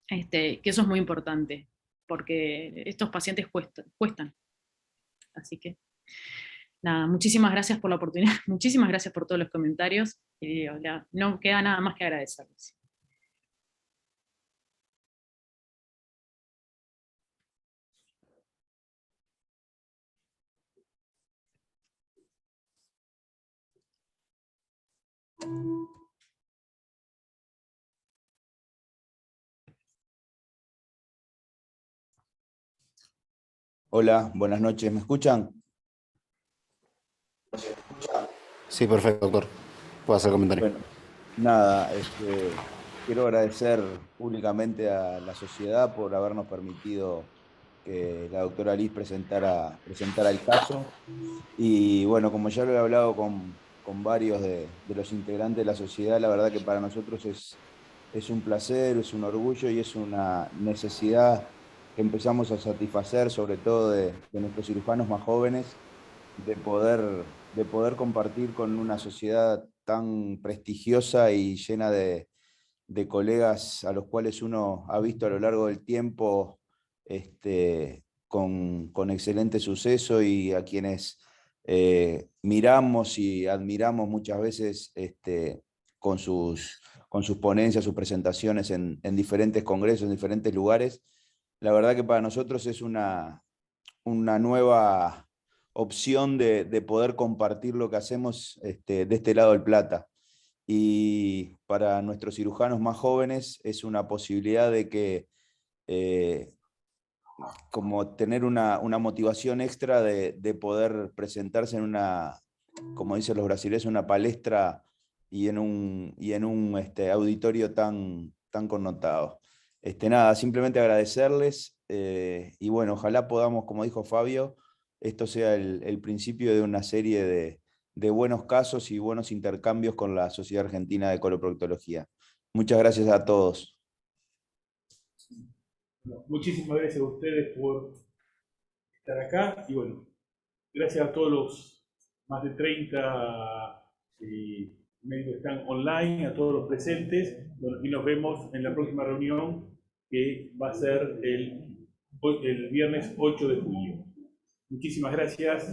que eso es muy importante, porque estos pacientes cuestan. Así que, nada, muchísimas gracias por la oportunidad, muchísimas gracias por todos los comentarios, y no queda nada más que agradecerles. Hola, buenas noches, ¿me escuchan? Sí, perfecto, doctor. Puedo hacer comentario. Bueno, nada, quiero agradecer públicamente a la sociedad por habernos permitido que la doctora Liz presentara el caso. Y bueno, como ya lo he hablado con varios de los integrantes de la sociedad, la verdad que para nosotros es un placer, es un orgullo y es una necesidad que empezamos a satisfacer, sobre todo de nuestros cirujanos más jóvenes, de poder compartir con una sociedad tan prestigiosa y llena de colegas a los cuales uno ha visto a lo largo del tiempo con excelente suceso y a quienes miramos y admiramos muchas veces con sus ponencias, sus presentaciones en diferentes congresos, en diferentes lugares. La verdad que para nosotros es una nueva opción de poder compartir lo que hacemos de este lado del Plata. Y para nuestros cirujanos más jóvenes es una posibilidad de que, como tener una motivación extra de poder presentarse en una, como dicen los brasileños, una palestra y en un auditorio tan connotado. Nada, simplemente agradecerles y bueno, ojalá podamos, como dijo Fabio, esto sea el principio de una serie de buenos casos y buenos intercambios con la Sociedad Argentina de Coloproctología. Muchas gracias a todos. Muchísimas gracias a ustedes por estar acá y bueno, gracias a todos los más de 30 médicos que están online, a todos los presentes, y nos vemos en la próxima reunión que va a ser el viernes 8 de julio. Muchísimas gracias.